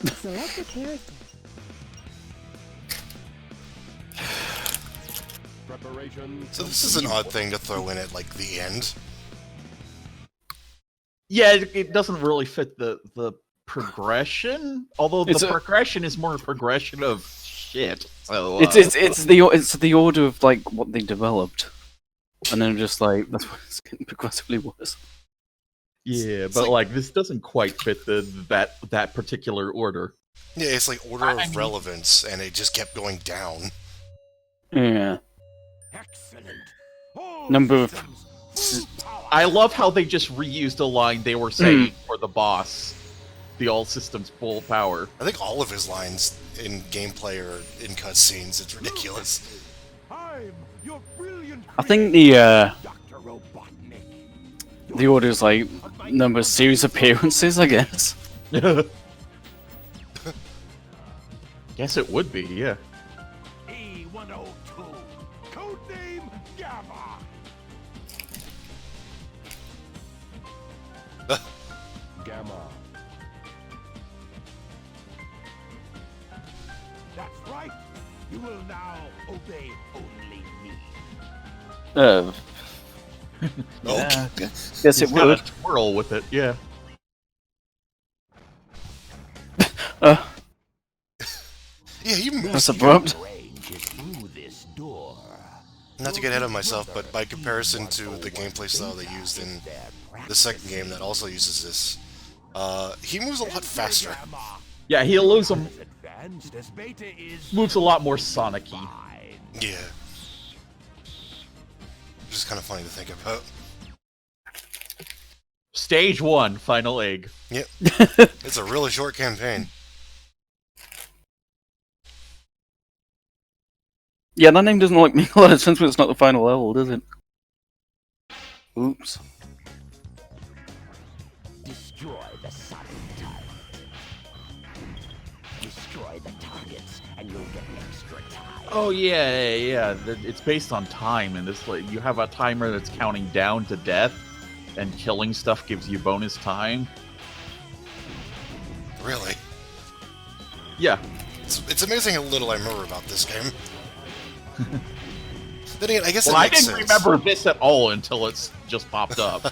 Select a character. So this is an odd thing to throw in at, like, the end. Yeah, it doesn't really fit the progression. Although the progression is more a progression of shit. So, it's the order of like what they developed, and then just like that's why it's getting progressively worse. Yeah, but like this doesn't quite fit that particular order. Yeah, it's like order of relevance, and it just kept going down. Yeah. Number of. I love how they just reused a line they were saying for the boss. The all systems full power. I think all of his lines in gameplay or in cutscenes. It's ridiculous. I think the order is like number of series appearances, I guess. Guess it would be, yeah. E-102, codename Gamma. Gamma. That's right. You will now obey only me. Yeah. Yes, it He's got would. a twirl with it, yeah. Yeah, he moves. That's abrupt. Not to get ahead of myself, but by comparison to the gameplay style they used in the second game that also uses this, he moves a lot faster. Yeah, he moves a lot more Sonic-y. Yeah. Just kind of funny to think about. Stage 1, Final Egg. Yep. It's a really short campaign. Yeah, that name doesn't like make a lot of sense when it's not the final level, does it? Oops. Destroy the Sonic type. Destroy the targets, and you'll get extra time. Oh yeah. It's based on time, and this like you have a timer that's counting down to death, and killing stuff gives you bonus time. Really? Yeah. It's amazing how little I remember about this game. Then again, I guess Well, it I makes didn't sense. remember this at all until it's just popped up.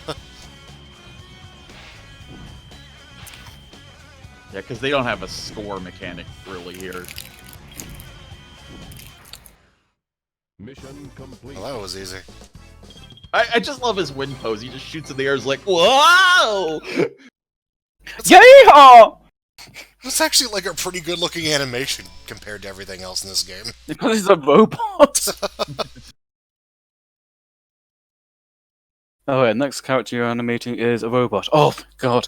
Yeah, because they don't have a score mechanic really here. Mission complete. Well, that was easy. I just love his wind pose. He just shoots in the air. Is like, whoa! Yeehaw! It's actually like a pretty good-looking animation compared to everything else in this game. Because he's a robot. Oh, yeah, next character you're animating is a robot. Oh, God.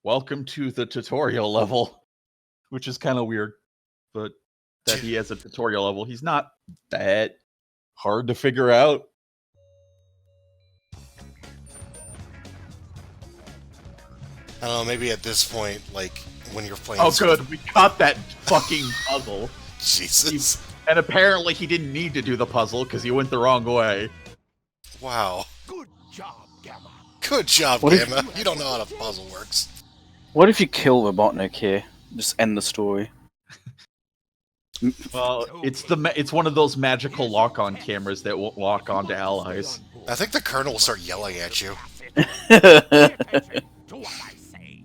Welcome to the tutorial level, which is kind of weird, but that he has a tutorial level. He's not that hard to figure out. I don't know, maybe at this point, like, when you're playing... Oh, good. We caught that fucking puzzle. Jesus. And apparently he didn't need to do the puzzle because he went the wrong way. Wow. Good job, Gamma. Good job, What if- Gamma. You don't know how the puzzle works. What if you kill Robotnik here? Just end the story. Well, it's one of those magical lock-on cameras that won't lock onto allies. I think the Colonel will start yelling at you. To what I say.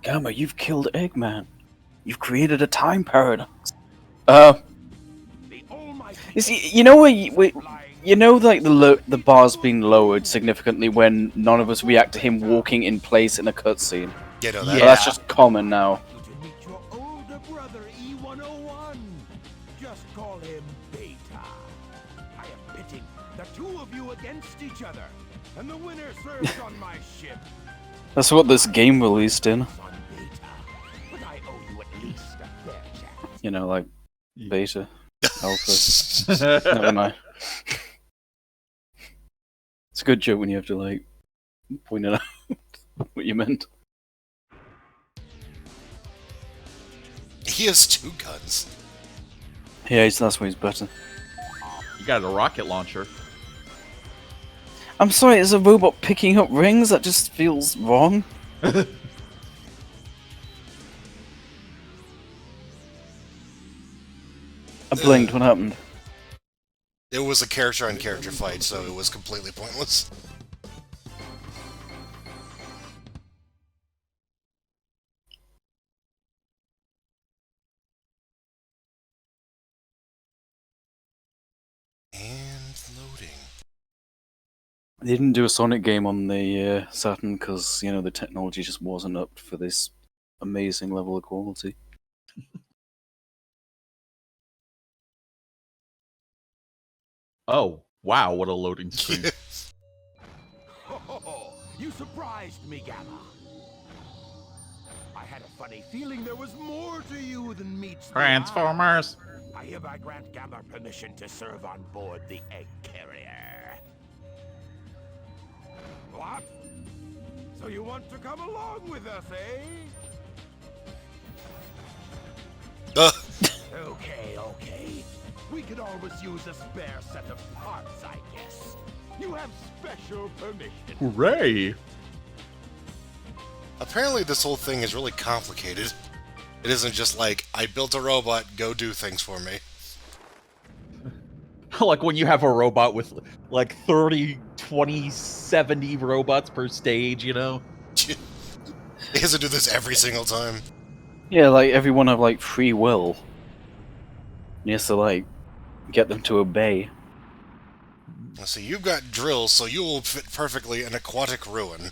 Gamma, you've killed Eggman. You've created a time paradox. The almighty You see, you know you know, like the bar's been lowered significantly when none of us react to him walking in place in a cutscene. You know But that. Yeah. that's just common now. to meet your older brother, E-101. Just call him Beta. I am pitting the two of you against each other, and the winner serves on my ship. That's what this game released in. On Beta. But I owe you at least a fair chance. You know, like beta, alpha. Never mind. It's a good joke when you have to like point it out what you meant. He has two guns. Yeah, that's why he's better. You got a rocket launcher. I'm sorry, is a robot picking up rings? That just feels wrong. I blinked. What happened? It was a character-on-character fight, so it was completely pointless. And loading. They didn't do a Sonic game on the Saturn because, you know, the technology just wasn't up for this amazing level of quality. Oh, wow, what a loading screen. Oh, you surprised me, Gamma. I had a funny feeling there was more to you than meets the eye. Transformers! I hereby grant Gamma permission to serve on board the egg carrier. What? So you want to come along with us, eh? Okay. We could always use a spare set of parts, I guess. You have special permission. Hooray! Apparently this whole thing is really complicated. It isn't just like, I built a robot, go do things for me. Like when you have a robot with like 30, 20, 70 robots per stage, you know? He has to do this every single time. Yeah, like everyone have like free will. He has to like get them to obey. So you've got drills, so you will fit perfectly in aquatic ruin.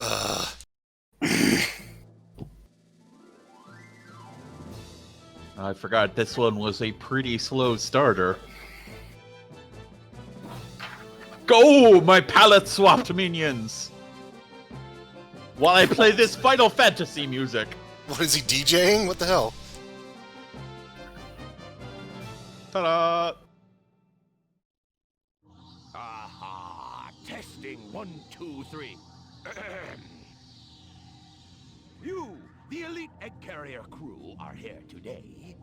Ugh. I forgot this one was a pretty slow starter. Go, my palette-swapped minions! While I play this Final Fantasy music. What is he, DJing? What the hell? Ta-da! Aha! Testing 1, 2, 3. You, the elite egg carrier crew, are here today.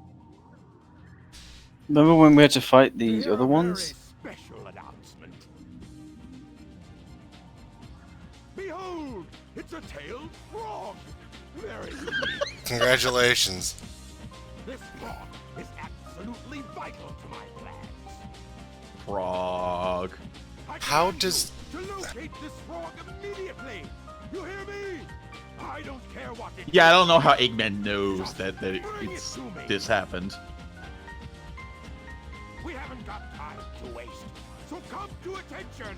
Remember when we had to fight the Hear other a ones? very special announcement. Behold, it's a tailed frog. Very unique. Congratulations. This frog is absolutely vital to my plans. Frog. I How command does- you to locate this frog immediately. You hear me? I don't care what it Yeah, I is. don't know how Eggman knows that this happened. We haven't got time to waste, so come to attention.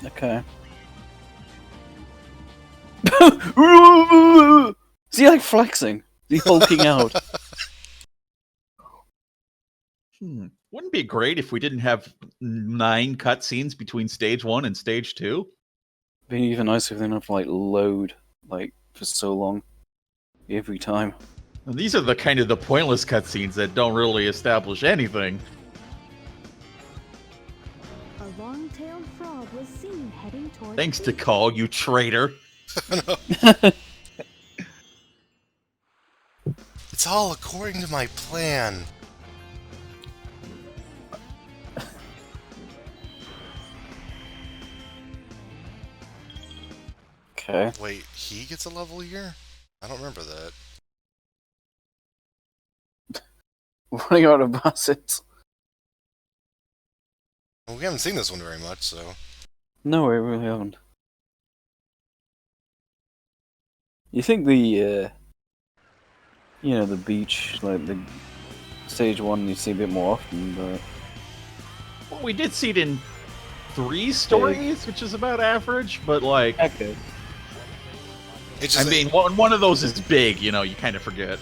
Okay. Is he like flexing? Is he hulking out? Wouldn't it be great if we didn't have 9 cutscenes between stage 1 and stage 2? It'd be even nicer if they didn't have to like load like for so long every time. And these are the kind of the pointless cutscenes that don't really establish anything. A long-tailed frog was seen heading toward Thanks the to Call, you traitor. It's all according to my plan. Okay. Wait, he gets a level here? I don't remember that. Running out of buses. Well, we haven't seen this one very much, so... No, we really haven't. You think the, you know, the beach, like the stage 1, you see a bit more often, but Well, we did see it in 3 stories, which is about average, but like, okay. It's I just mean, one of those is big, you know, you kind of forget.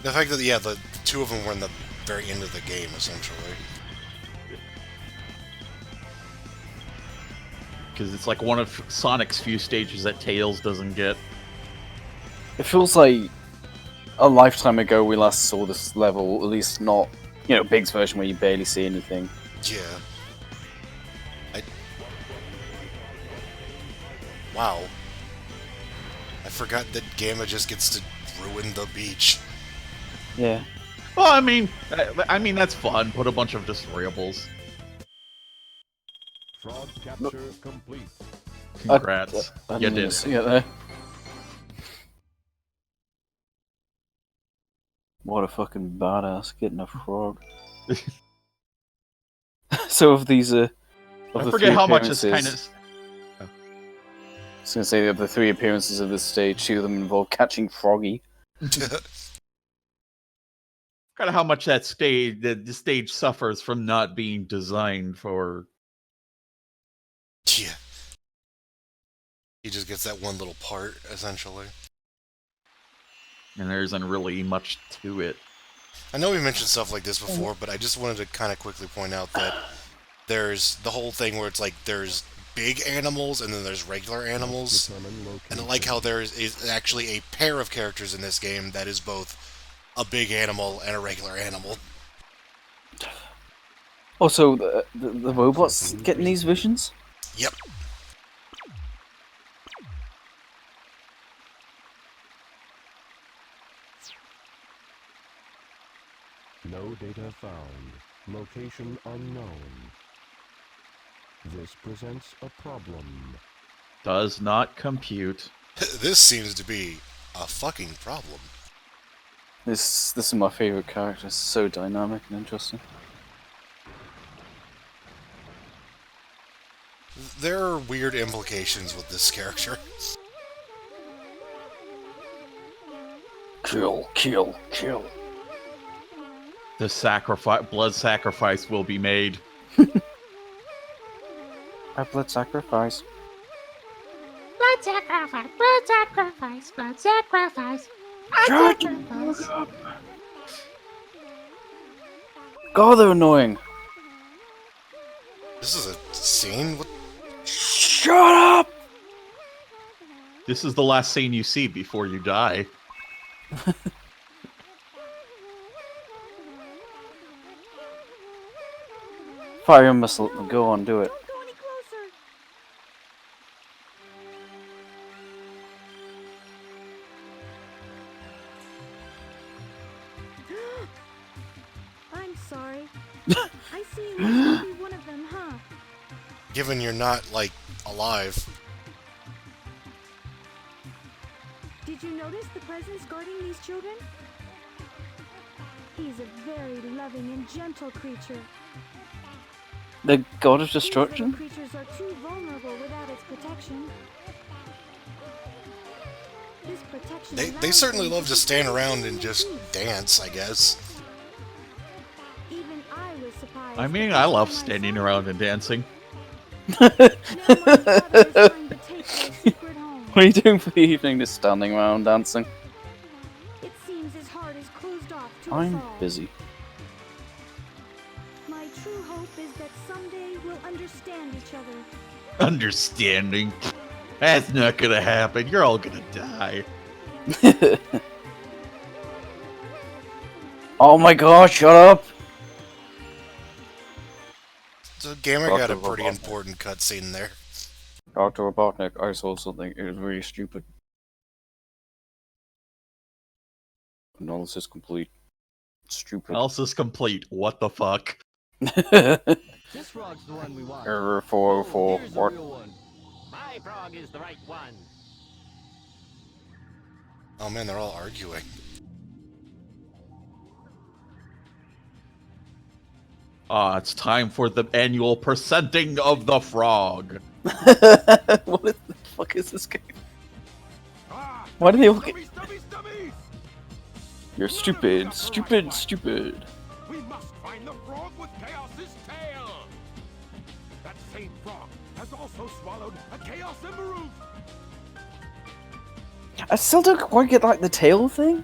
the fact that, yeah, the two of them were in the very end of the game, essentially. Because it's like one of Sonic's few stages that Tails doesn't get. It feels like a lifetime ago we last saw this level, at least not, you know, Big's version where you barely see anything. Yeah. Wow. I forgot that Gamma just gets to ruin the beach. Yeah. Well, I mean that's fun. Put a bunch of destroyables. Frog capture complete. Congrats. I You didn't did even it. see it there. What a fucking badass getting a frog. So of these, of I the forget three how much is appearances- kind of. I was gonna say of the 3 appearances of this stage, 2 of them involve catching Froggy. Kind of how much the stage suffers from not being designed for. Yeah. He just gets that one little part, essentially. And there isn't really much to it. I know we mentioned stuff like this before, but I just wanted to kind of quickly point out that there's the whole thing where it's like there's big animals and then there's regular animals. And I like how there is actually a pair of characters in this game that is both a big animal and a regular animal. Also, the robots getting these visions? Yep. No data found. Location unknown. This presents a problem. Does not compute. This seems to be a fucking problem. This is my favorite character. It's so dynamic and interesting. There are weird implications with this character. Kill, kill, kill. The blood sacrifice will be made. A blood sacrifice. Blood sacrifice, blood sacrifice, blood sacrifice. Blood sacrifice. God, they're annoying. This is a scene? What? Shut up! This is the last scene you see before you die. Fire a missile. Go on, do it. Don't go any closer. I'm sorry. I see you must be one of them, huh? Given you're not, like, alive. Did you notice the presence guarding these children? He's a very loving and gentle creature. The god of These little destruction? creatures are too vulnerable without its protection. This protection They allows certainly them love to stand protect around their and just peace. dance, I guess. Even I was surprised. I mean, that I they love saw my standing son. around and dancing. Now my daughter is trying to take their secret home. What are you doing for the evening? Just standing around dancing? It seems his heart is closed off to us I'm all. busy. My true hope is that someday we'll understand each other. Understanding. That's not gonna happen. You're all gonna die. Oh my god, shut up! So Gamer got a Dr. pretty Robotnik. important cutscene there. Dr. Robotnik, I saw something. It was really stupid. Analysis complete. Stupid. Analysis complete. What the fuck? This frog's the one we want. Error 404. Here's the What? real one. My frog is the right one. Oh man, they're all arguing. It's time for the annual percenting of the frog. What the fuck is this game? Ah, Why do they all get... stubby, stubbies! You're stupid, stupid, stupid. We must find the frog with Chaos's tail! That same frog has also swallowed a Chaos Emerald! I still don't quite get like the tail thing.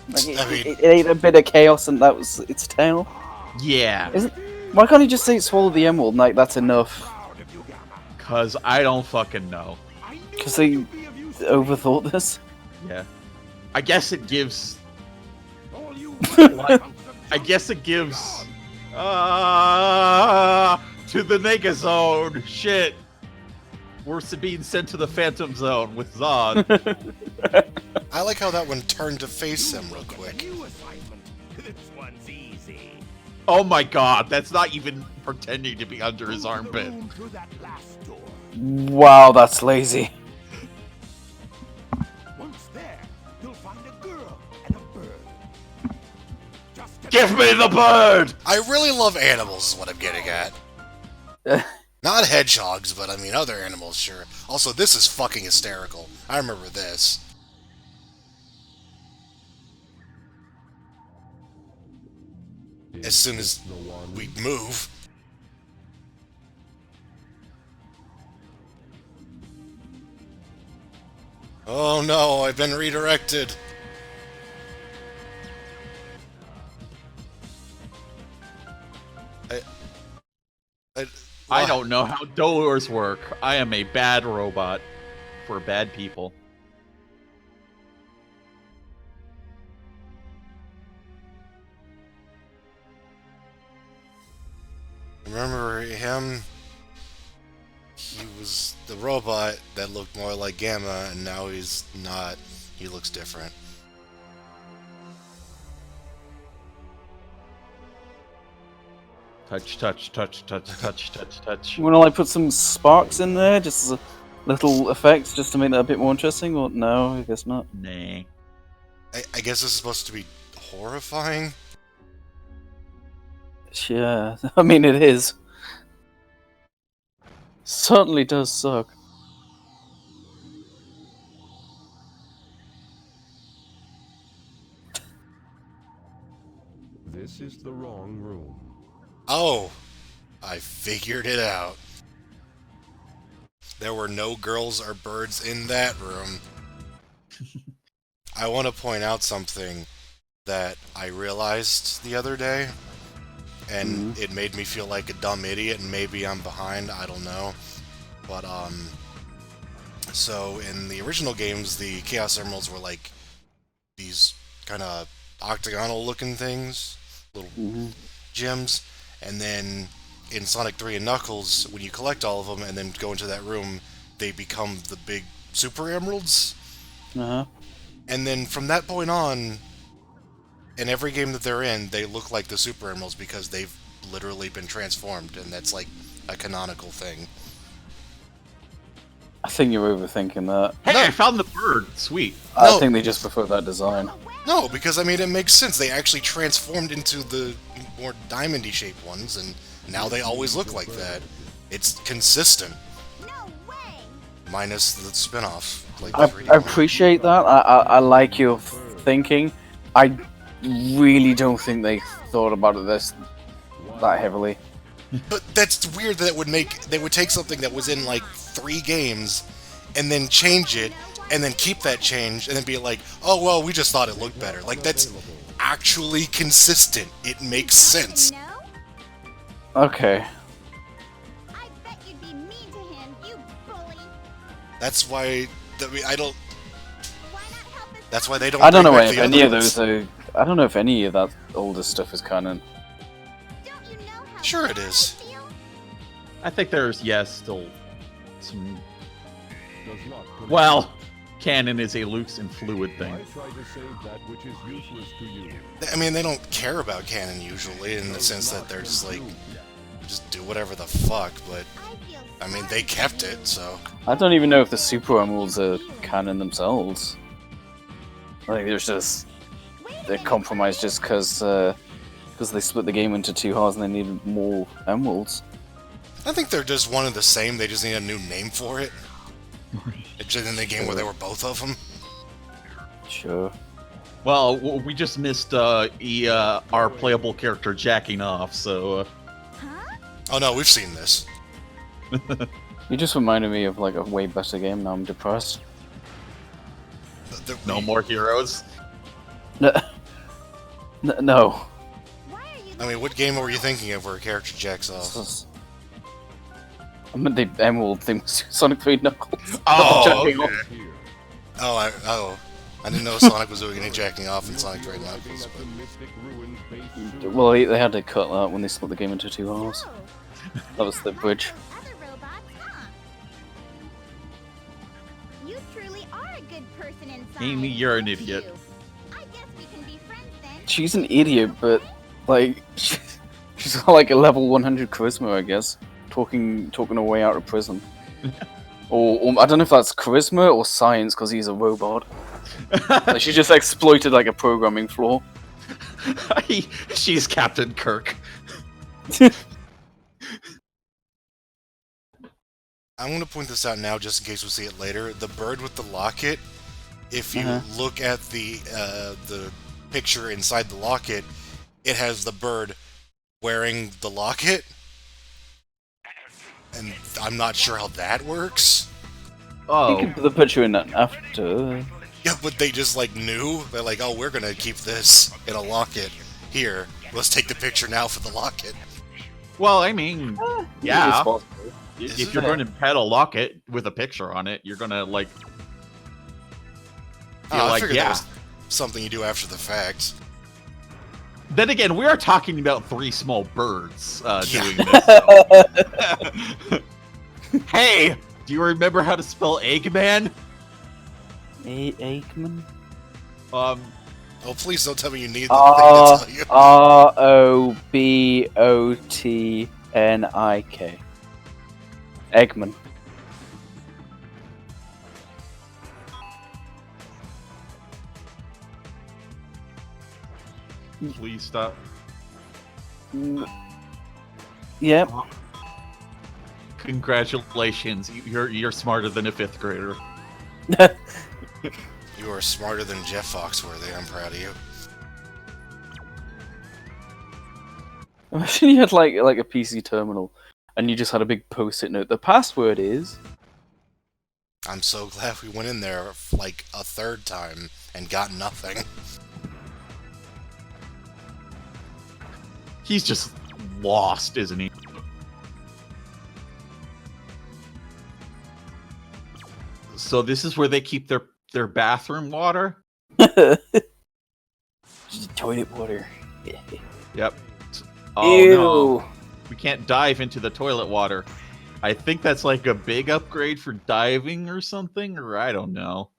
Like I mean- it ate a bit of chaos and that was its tail. Yeah, Isn't? Why can't he just say it swallowed the emerald? And, like that's enough. Proud of you, Gamma. cause I don't fucking know. I knew 'Cause they you'd be of use to me. Overthought this. Yeah. I guess it gives All you I guess it gives to the Negazone. Shit. We're being sent to the Phantom Zone with Zod. I like how that one turned to face him real quick. New assignment. This one's easy. Oh my god, that's not even pretending to be under his Go to the armpit. room through that last door. Wow, that's lazy. Once there, you'll find a girl and a bird. Just Give me the bird! I really love animals, is what I'm getting at. Not hedgehogs, but I mean other animals, sure. Also, this is fucking hysterical. I remember this. As soon as we move. Oh no, I've been redirected. I don't know how doors work. I am a bad robot for bad people. Remember him? He was the robot that looked more like Gamma, and now he's not. He looks different. Touch, touch, touch, touch, touch, touch, touch. You want to like put some sparks in there, just as a little effects, just to make that a bit more interesting? Or no, I guess not. Nah. I guess this is supposed to be horrifying. Yeah, I mean it is. Certainly does suck. This is the wrong room. Oh, I figured it out. There were no girls or birds in that room. I want to point out something that I realized the other day, and it made me feel like a dumb idiot, and maybe I'm behind, I don't know. But, so in the original games, the Chaos Emeralds were like these kind of octagonal looking things, little gems, and then in Sonic 3 and Knuckles, when you collect all of them and then go into that room, they become the big Super Emeralds. Uh-huh. And then from that point on, in every game that they're in, they look like the Super Emeralds because they've literally been transformed, and that's like a canonical thing. I think you're overthinking that. Hey, No. I found the bird. Sweet. I No. think they just prefer that design. No, because I mean, it makes sense. They actually transformed into the more diamondy shaped ones, and now they always look like that. It's consistent. Minus the spin-off. Like the 3D I one. appreciate that. I like your thinking. I really don't think they thought about it that heavily. But that's weird that they would take something that was in like 3 games and then change it and then keep that change and then be like, oh well, we just thought it looked better. Like, that's actually consistent. It makes sense. Okay. I bet you'd be mean to him, you bully. That's why I don't. Why not help us? That's why they don't. I don't know bring back if the any other of ones. those are. I don't know if any of that older stuff is canon. Don't you know how Sure it bad I is. feel? I think there's, yes, still some... Does not permit- Well, canon is a loose and fluid thing. I try to save that which is useless to you. I mean, they don't care about canon usually, in the sense that they're just like, just do whatever the fuck. But I feel I mean, sorry they kept it, so. I don't even know if the Super Emeralds are canon themselves. I think there's just they're compromised just because they split the game into 2 halves and they needed more emeralds. I think they're just one and the same. They just need a new name for it. It's just in the game where they were both of them. Sure. Well, we just missed our playable character jacking off, so... Oh no, we've seen this. You just reminded me of like a way better game. Now I'm depressed. No more heroes. No. No. Why are you I mean, what game were you thinking of where a character jacks off? I meant the emerald thing was Sonic 3 Knuckles. Oh, Jacking okay. off. Oh, I didn't know Sonic was doing any jacking off in Sonic 3 Knuckles, At but the Mystic Ruins base soon. Well, they had to cut that when they split the game into 2 halves. know? That was the bridge. Other robots, huh? Amy, you're an idiot. I guess we can be friends then. She's an idiot, but like she's got like a level 100 charisma, I guess. Talking her way out of prison. or I don't know if that's charisma or science because he's a robot. Like, she just exploited like a programming flaw. She's Captain Kirk. I'm going to point this out now just in case we see it later. The bird with the locket, if you look at the picture inside the locket, it has the bird wearing the locket. And I'm not sure how that works. Oh. You can put the picture in that after. Yeah, but they just, like, knew. They're like, oh, we're going to keep this in a locket. Here, let's take the picture now for the locket. Well, I mean, yeah. Is If it? you're going to pet a locket with a picture on it, you're going to, like... feel I like, figured yeah. that was something you do after the fact. Then again, we are talking about 3 small birds doing Yeah. this. So. Hey! Do you remember how to spell Eggman? Aikman? Oh, please don't tell me you need the thing to tell you. Robotnik. Eggman. Please stop. Yep. Congratulations, you're smarter than a 5th grader. You are smarter than Jeff Foxworthy. I'm proud of you. Imagine you had like a PC terminal, and you just had a big post-it note. The password is. I'm so glad we went in there like a 3rd time and got nothing. He's just lost, isn't he? So this is where they keep their bathroom water? Just toilet water. Yep. Oh Ew. no. We can't dive into the toilet water. I think that's like a big upgrade for diving or something, or I don't know.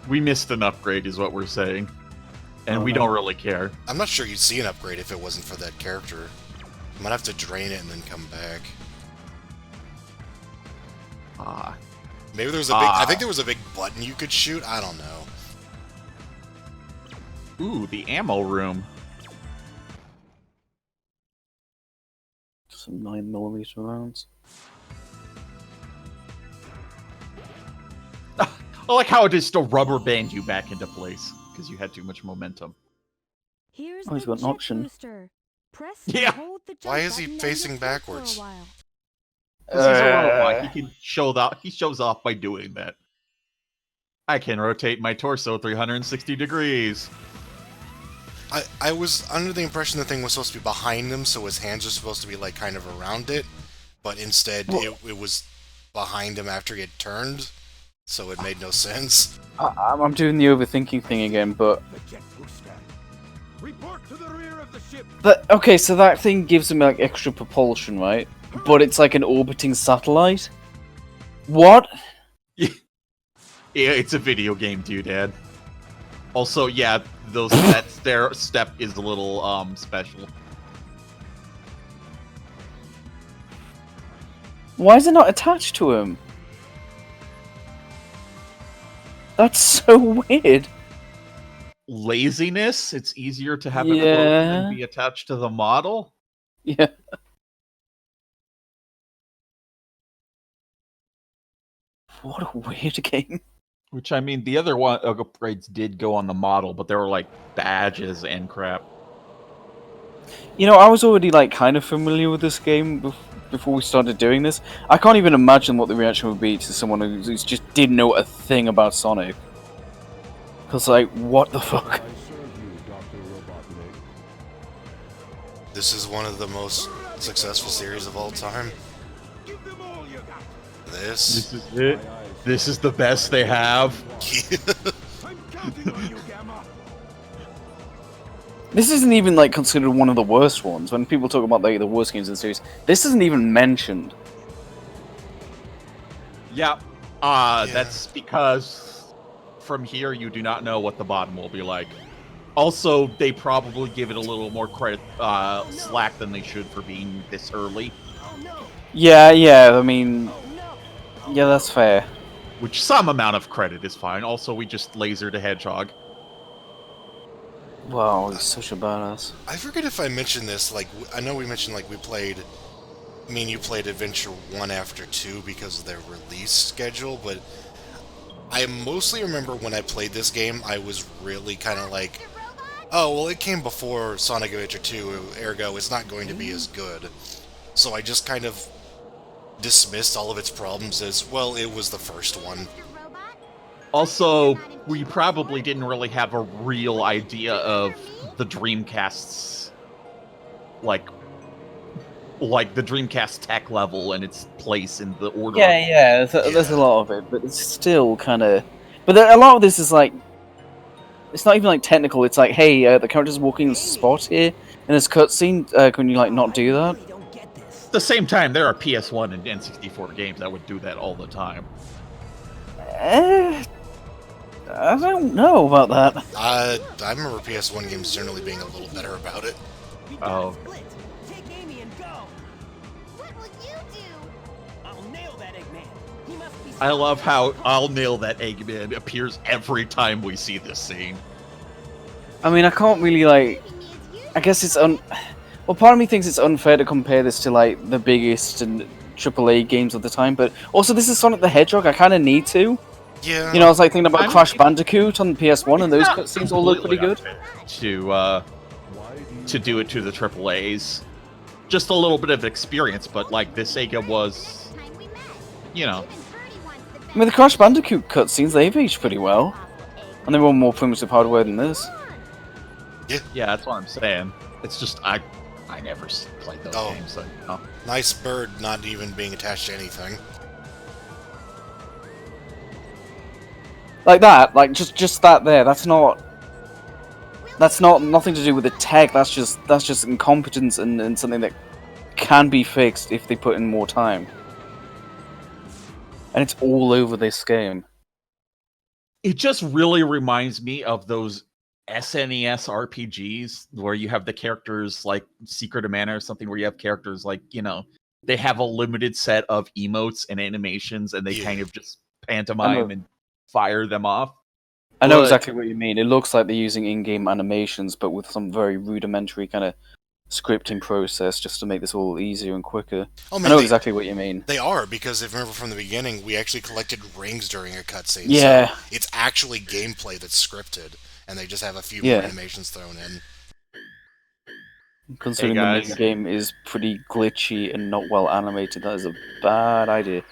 We missed an upgrade is what we're saying. And we don't really care. I'm not sure you'd see an upgrade if it wasn't for that character. You might have to drain it and then come back. Ah. Maybe there was a big... I think there was a big button you could shoot. I don't know. Ooh, the ammo room. Some 9mm rounds. I like how it just still rubber band you back into place because you had too much momentum. Here's Oh, he's the got an jet option. booster. Press Yeah. and hold the jump Why is he button and facing you'll float for a backwards? while. 'Cause he's a robot. He can show that. He shows off by doing that. I can rotate my torso 360 degrees. I was under the impression the thing was supposed to be behind him, so his hands are supposed to be like kind of around it, but instead it was behind him after he had turned, so it made no sense. I'm doing the overthinking thing again, but The jet booster. Report to the rear of the ship. okay, so that thing gives him like extra propulsion, right? But it's like an orbiting satellite. What? Yeah, it's a video game, dude, Dad. Also, yeah, that stair step is a little special. Why is it not attached to him? That's so weird. Laziness. It's easier to have it float Yeah. than be attached to the model. Yeah. What a weird game. Which, I mean, the other one upgrades did go on the model, but they were like badges and crap. You know, I was already like kind of familiar with this game before we started doing this. I can't even imagine what the reaction would be to someone who just didn't know a thing about Sonic. Because, like, what the fuck? This is one of the most successful series of all time. Give them all you got. This. This is it. This is the best they have. I'm counting on you, Gamma. This isn't even, like, considered one of the worst ones. When people talk about, like, the worst games in the series, this isn't even mentioned. Yeah. That's because from here you do not know what the bottom will be like. Also, they probably give it a little more credit, slack than they should for being this early. Yeah, I mean, yeah, that's fair. Which some amount of credit is fine. Also, we just lasered a hedgehog. Wow, he's such a badass. I forget if I mentioned this, like, I know we mentioned, like, me and you played Adventure 1 after 2 because of their release schedule, but I mostly remember when I played this game, I was really kind of like, oh, well, it came before Sonic Adventure 2, ergo, it's not going to be as good. So I just kind of dismissed all of its problems as, well, it was the first one. Also, we probably didn't really have a real idea of the Dreamcast's, like the Dreamcast tech level and its place in the order. Yeah, there's a lot of it, but it's still kind of. But a lot of this is like, it's not even like technical. It's like, hey, the character's walking in a spot here, and there's cutscene. Can you like not do that? At the same time, there are PS1 and N64 games that would do that all the time. I don't know about that. I remember PS1 games generally being a little better about it. Oh. Take Amy and go. What will you do? I'll nail that Eggman. He must be. I love how I'll nail that Eggman appears every time we see this scene. I mean, I can't really like. I guess it's Well, part of me thinks it's unfair to compare this to like the biggest and AAA games of the time, but also this is Sonic the Hedgehog. I kind of need to. Yeah. You know, I was like thinking about I'm- Crash Bandicoot on the PS1, and those Not cutscenes all look pretty good. To do it to the AAAs. Just a little bit of experience, but like this Sega was, Time we met. you know, Even Birdie wants the I mean, the Crash Bandicoot cutscenes, they've aged pretty well. And they were more primitive hardware than this. yeah, that's what I'm saying. It's just I never played those Oh. games, so no. Nice bird not even being attached to anything. Like that, like just that there, that's not nothing to do with the tech, that's just incompetence and something that can be fixed if they put in more time. And it's all over this game. It just really reminds me of those SNES RPGs where you have the characters like Secret of Mana or something, where you have characters like, you know, they have a limited set of emotes and animations and they Yeah. kind of just pantomime and fire them off. I know But- exactly what you mean. It looks like they're using in-game animations, but with some very rudimentary kind of scripting process just to make this all easier and quicker. Oh, I man, know they, exactly what you mean. they are, because if you remember from the beginning, we actually collected rings during a cutscene. Yeah. So it's actually gameplay that's scripted, and they just have a few Yeah. more animations thrown in. Considering Hey, the guys. main game is pretty glitchy and not well animated, that is a bad idea.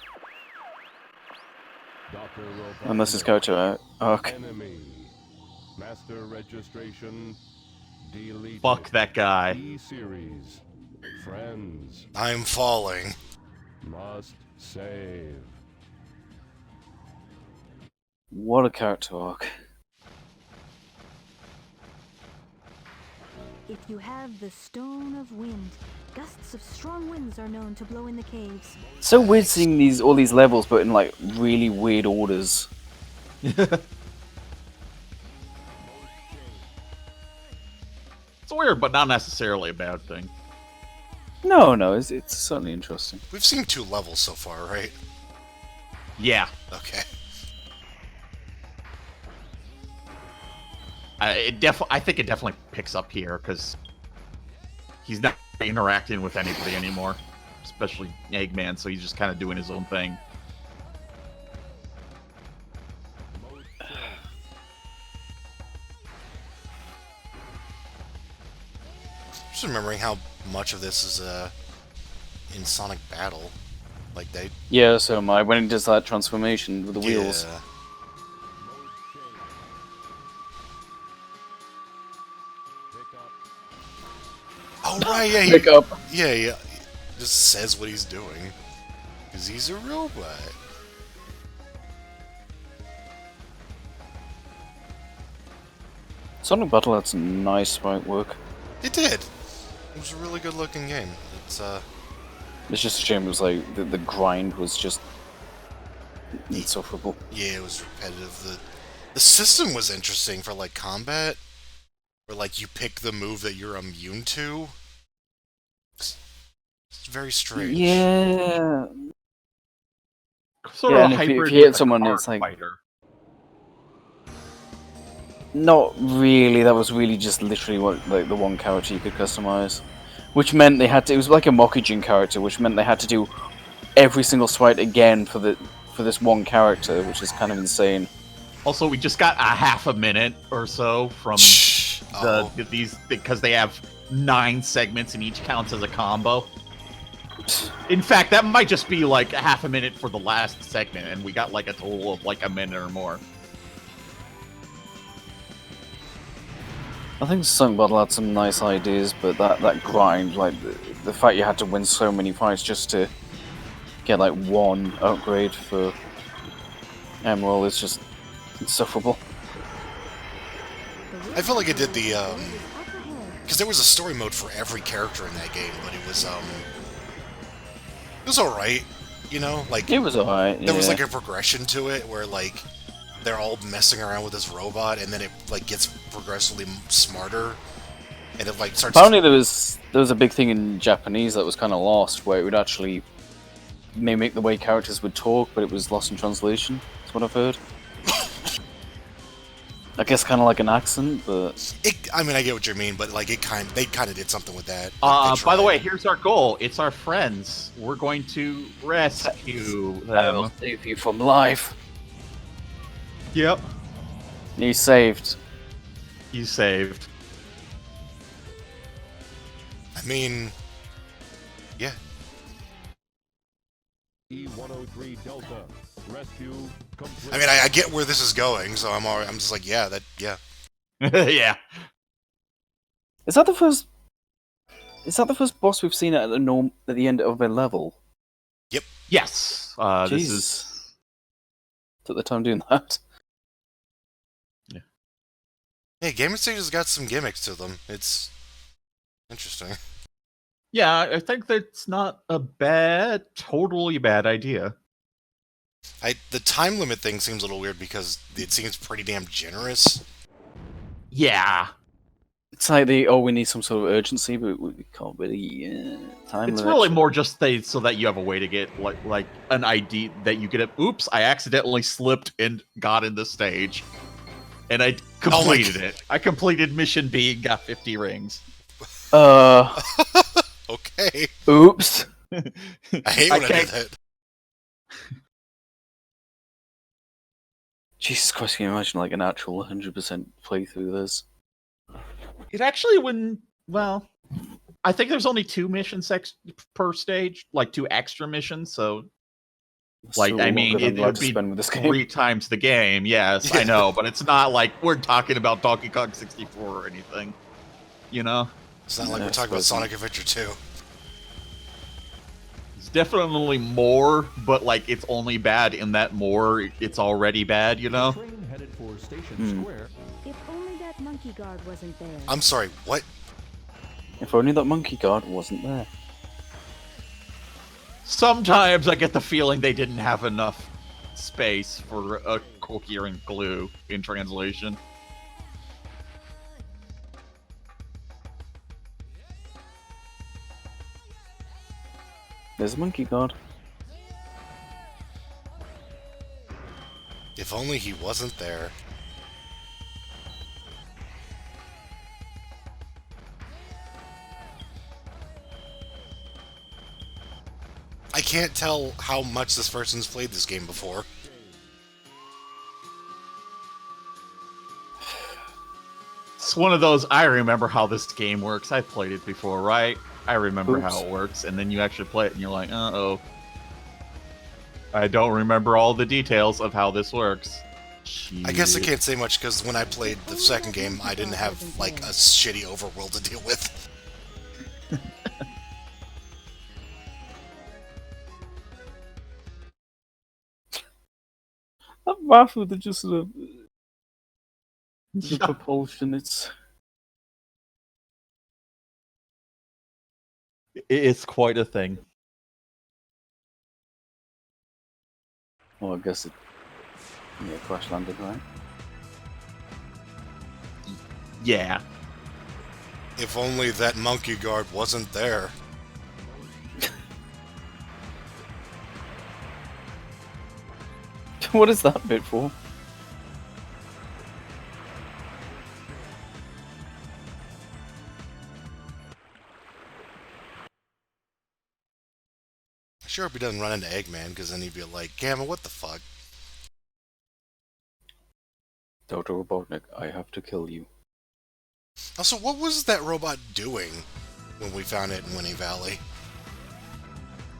Unless it's character arc. Enemy. Master registration. Delete. Fuck that guy. E-series. Friends. I'm falling. Must save. What a character arc. If you have the Stone of Wind, gusts of strong winds are known to blow in the caves. So weird seeing all these levels, but in like really weird orders. It's weird, but not necessarily a bad thing. No, it's certainly interesting. We've seen 2 levels so far, right? Yeah. Okay. I think it definitely picks up here because he's not interacting with anybody anymore, especially Eggman. So he's just kind of doing his own thing. Just remembering how much of this is in Sonic Battle. Like, they... Yeah, so am I. When he does that transformation with the wheels. Yeah. Oh, right, yeah, Pick up. yeah. Just says what he's doing. Because he's a robot. Sonic Battle had some nice sprite work. It did. It was a really good looking game. It's It's just a shame it was like the grind was just insufferable. Yeah, it was repetitive. The system was interesting for like combat, where like you pick the move that you're immune to. It's very strange. Yeah. Sort Yeah, of and a if you hybrid hit with a someone, card it's like- fighter. Not really. That was really just literally what like the one character you could customize, which meant they had to. It was like a Mokujin character, which meant they had to do every single sprite again for this one character, which is kind of insane. Also, we just got a half a minute or so from Oh, these because they have 9 segments and each counts as a combo. In fact, that might just be like a half a minute for the last segment, and we got like a total of like a minute or more. I think Sunk Battle had some nice ideas, but that grind, like the fact you had to win so many fights just to get like one upgrade for Emerald is just insufferable. I feel like it did the because there was a story mode for every character in that game, but it was all right, you know, like It was alright. there was yeah. like a progression to it where like they're all messing around with this robot, and then it like gets progressively smarter, and it like starts. Apparently there was a big thing in Japanese that was kind of lost, where it would actually mimic the way characters would talk, but it was lost in translation. That's what I've heard. I guess kind of like an accent, but I mean, I get what you mean, but like they kind of did something with that. Like, they By the tried. way, here's our goal. It's our friends. We're going to rescue I will them. save you from life. Yep. You saved. You saved. I mean, yeah. E-103 Delta. Rescue complete. I mean, I get where this is going, so I'm just like, yeah, yeah. Yeah. Is that the first? Is that the first boss we've seen at the end of a level? Yes. This Jesus. is. Took the time doing that. Hey, Game Stage has got some gimmicks to them. It's interesting. Yeah, I think that's not a totally bad idea. The time limit thing seems a little weird because it seems pretty damn generous. Yeah. It's like we need some sort of urgency, but we can't really time It's limit. really more just so that you have a way to get like an ID that you get. Oops! I accidentally slipped and got in the stage, and I completed it. I completed mission B and got 50 rings. Okay. Oops. I hate when I do that. Jesus Christ, can you imagine like an actual 100% playthrough of this? It actually wouldn't. Well, I think there's only 2 missions per stage, like 2 extra missions. So, like, Still I longer mean, than I'd it like would to be spend with this game. 3 times the game. Yes, I know, but it's not like we're talking about Donkey Kong 64 or anything. You know, It's not like Yeah, we're I talking about suppose Sonic Adventure 2. it's definitely more, but like it's only bad in that more. It's already bad. You know. Train headed for Station Hmm. Square. If only that monkey guard wasn't there. I'm sorry, what? If only that monkey guard wasn't there. Sometimes I get the feeling they didn't have enough space for a coherent glue in translation. There's a monkey guard. If only he wasn't there. I can't tell how much this person's played this game before. It's one of those, I remember how this game works. I played it before, right? I remember Oops. how it works. And then you actually play it and you're like, uh-oh. I don't remember all the details of how this works. I guess I Shit. can't say much because when I played the second game, I didn't have like a shitty overworld to deal with. That raffle, they're just the Yeah. propulsion. It's It's quite a thing. Well, I guess it crash landed, right? Yeah. If only that monkey guard wasn't there. What is that bit for? Sure, if he doesn't run into Eggman, because then he'd be like, Gamma, what the fuck? Dr. Robotnik, I have to kill you. Also, what was that robot doing when we found it in Winnie Valley?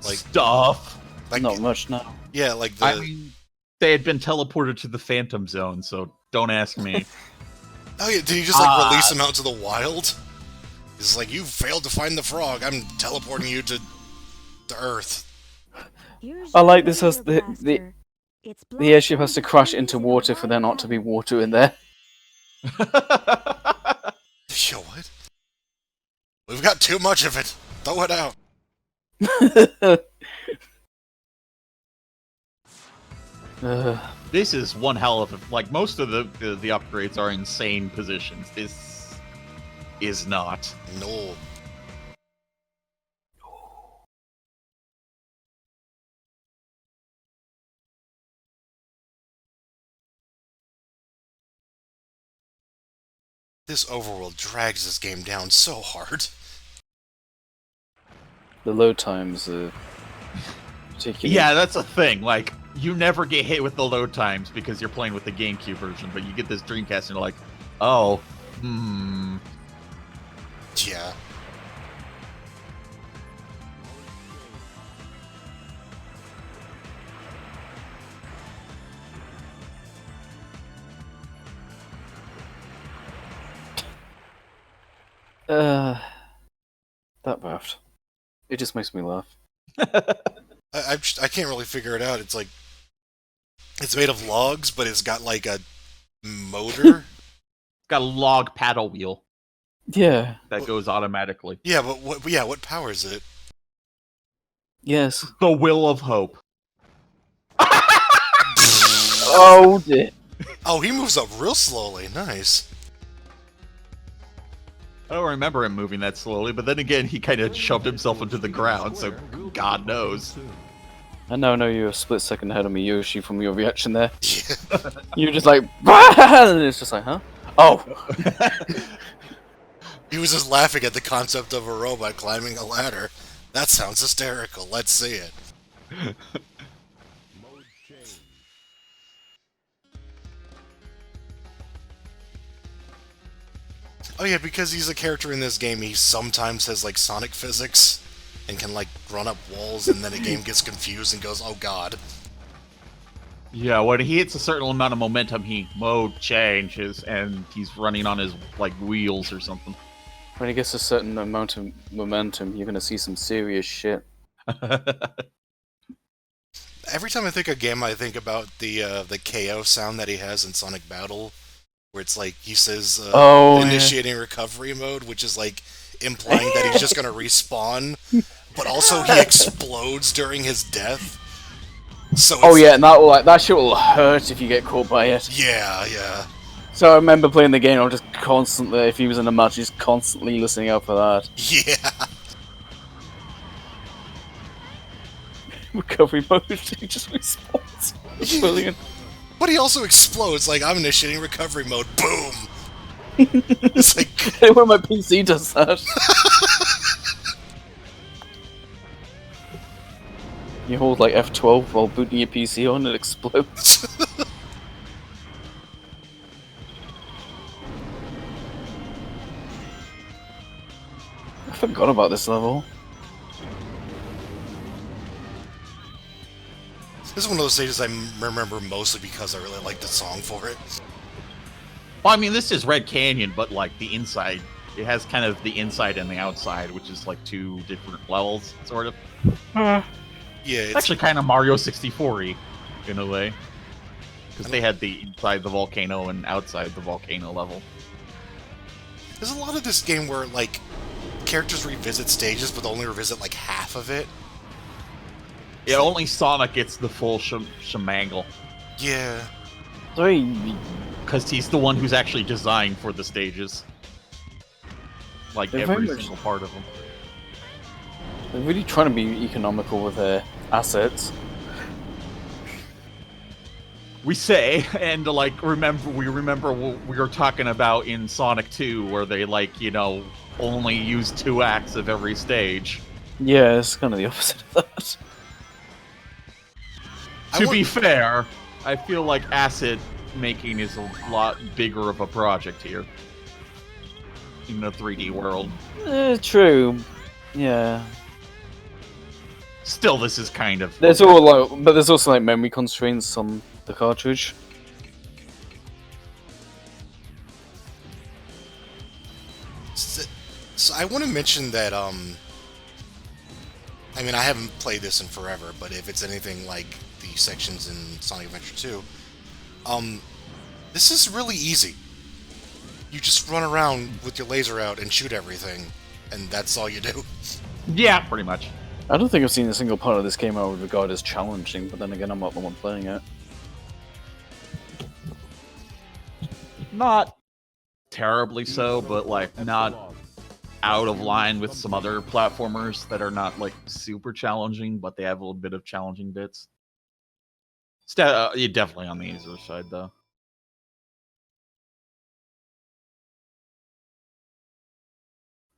Like, Stuff. like Not much now. yeah, like the... I mean, they had been teleported to the Phantom Zone, so don't ask me. Oh yeah, did he just like release him out to the wild? He's like, you failed to find the frog. I'm teleporting you to Earth. Here's I your like this as laser the blaster. It's the airship has to blasting crash trees into in a water for there not to be wide water in there. Yo, what? We've got too much of it. Throw it out. This is one hell of a... Like, most of the upgrades are insane positions. This is not. No. This overworld drags this game down so hard. The load times are particularly... Yeah, that's a thing. Like, you never get hit with the load times because you're playing with the GameCube version, but you get this Dreamcast and you're like, oh, Yeah. That raft. It just makes me laugh. I can't really figure it out. It's like... It's made of logs, but it's got like a motor? got a log paddle wheel Yeah. that goes automatically. Yeah, but what powers it? Yes. The Will of Hope. Oh dear. Oh, he moves up real slowly. Nice. I don't remember him moving that slowly, but then again, he kind of shoved himself into the ground, so God knows. I now know you're a split second ahead of me, Yoshi, from your reaction there. Yeah. You're just like, and it's just like, huh? Oh. He was just laughing at the concept of a robot climbing a ladder. That sounds hysterical. Let's see it. Oh yeah, because he's a character in this game, he sometimes has like sonic physics and can like run up walls, and then the game gets confused and goes, "Oh God." Yeah, when he hits a certain amount of momentum, mode changes, and he's running on his like wheels or something. When he gets a certain amount of momentum, you're gonna see some serious shit. Every time I think of Gamma, I think about the KO sound that he has in Sonic Battle, where it's like he says initiating recovery mode, which is like implying that he's just gonna respawn, but also he explodes during his death. So Oh yeah, and that shit will hurt if you get caught by it. yeah, yeah. So I remember playing the game, I was just constantly, if he was in a match, just constantly listening out for that. Yeah. Recovery mode, he just respawns. It's brilliant. But he also explodes, like, I'm initiating recovery mode, boom! It's like... When my PC does that. You hold like F12 while booting your PC on, it explodes. I forgot about this level. This is one of those stages I remember mostly because I really liked the song for it. Well, I mean, this is Red Canyon, but like the inside. It has kind of the inside and the outside, which is like two different levels, sort of. Yeah, It's actually kind of Mario 64-y, in a way. Because they had the inside the volcano and outside the volcano level. There's a lot of this game where, like, characters revisit stages, but only revisit, like, half of it. Yeah, only Sonic gets the full shemangle. Yeah. Sorry, Because he's the one who's actually designed for the stages. Like, They're every very much- single part of them. they're really trying to be economical with their assets. We say, and like, remember what we were talking about in Sonic 2, where they, like, you know, only use 2 acts of every stage. Yeah, it's kind of the opposite of that. To be fair, I feel like asset making is a lot bigger of a project here. In the 3D world. True. Yeah. Still, this is kind of... There's all like, but there's also like memory constraints on the cartridge. So I want to mention that, I mean, I haven't played this in forever, but if it's anything like the sections in Sonic Adventure 2, this is really easy. You just run around with your laser out and shoot everything, and that's all you do. Yeah, pretty much. I don't think I've seen a single part of this game I would regard as challenging, but then again, I'm not the one playing it. Not terribly so, but like not out of line with some other platformers that are not like super challenging, but they have a little bit of challenging bits. You're definitely on the easier side, though.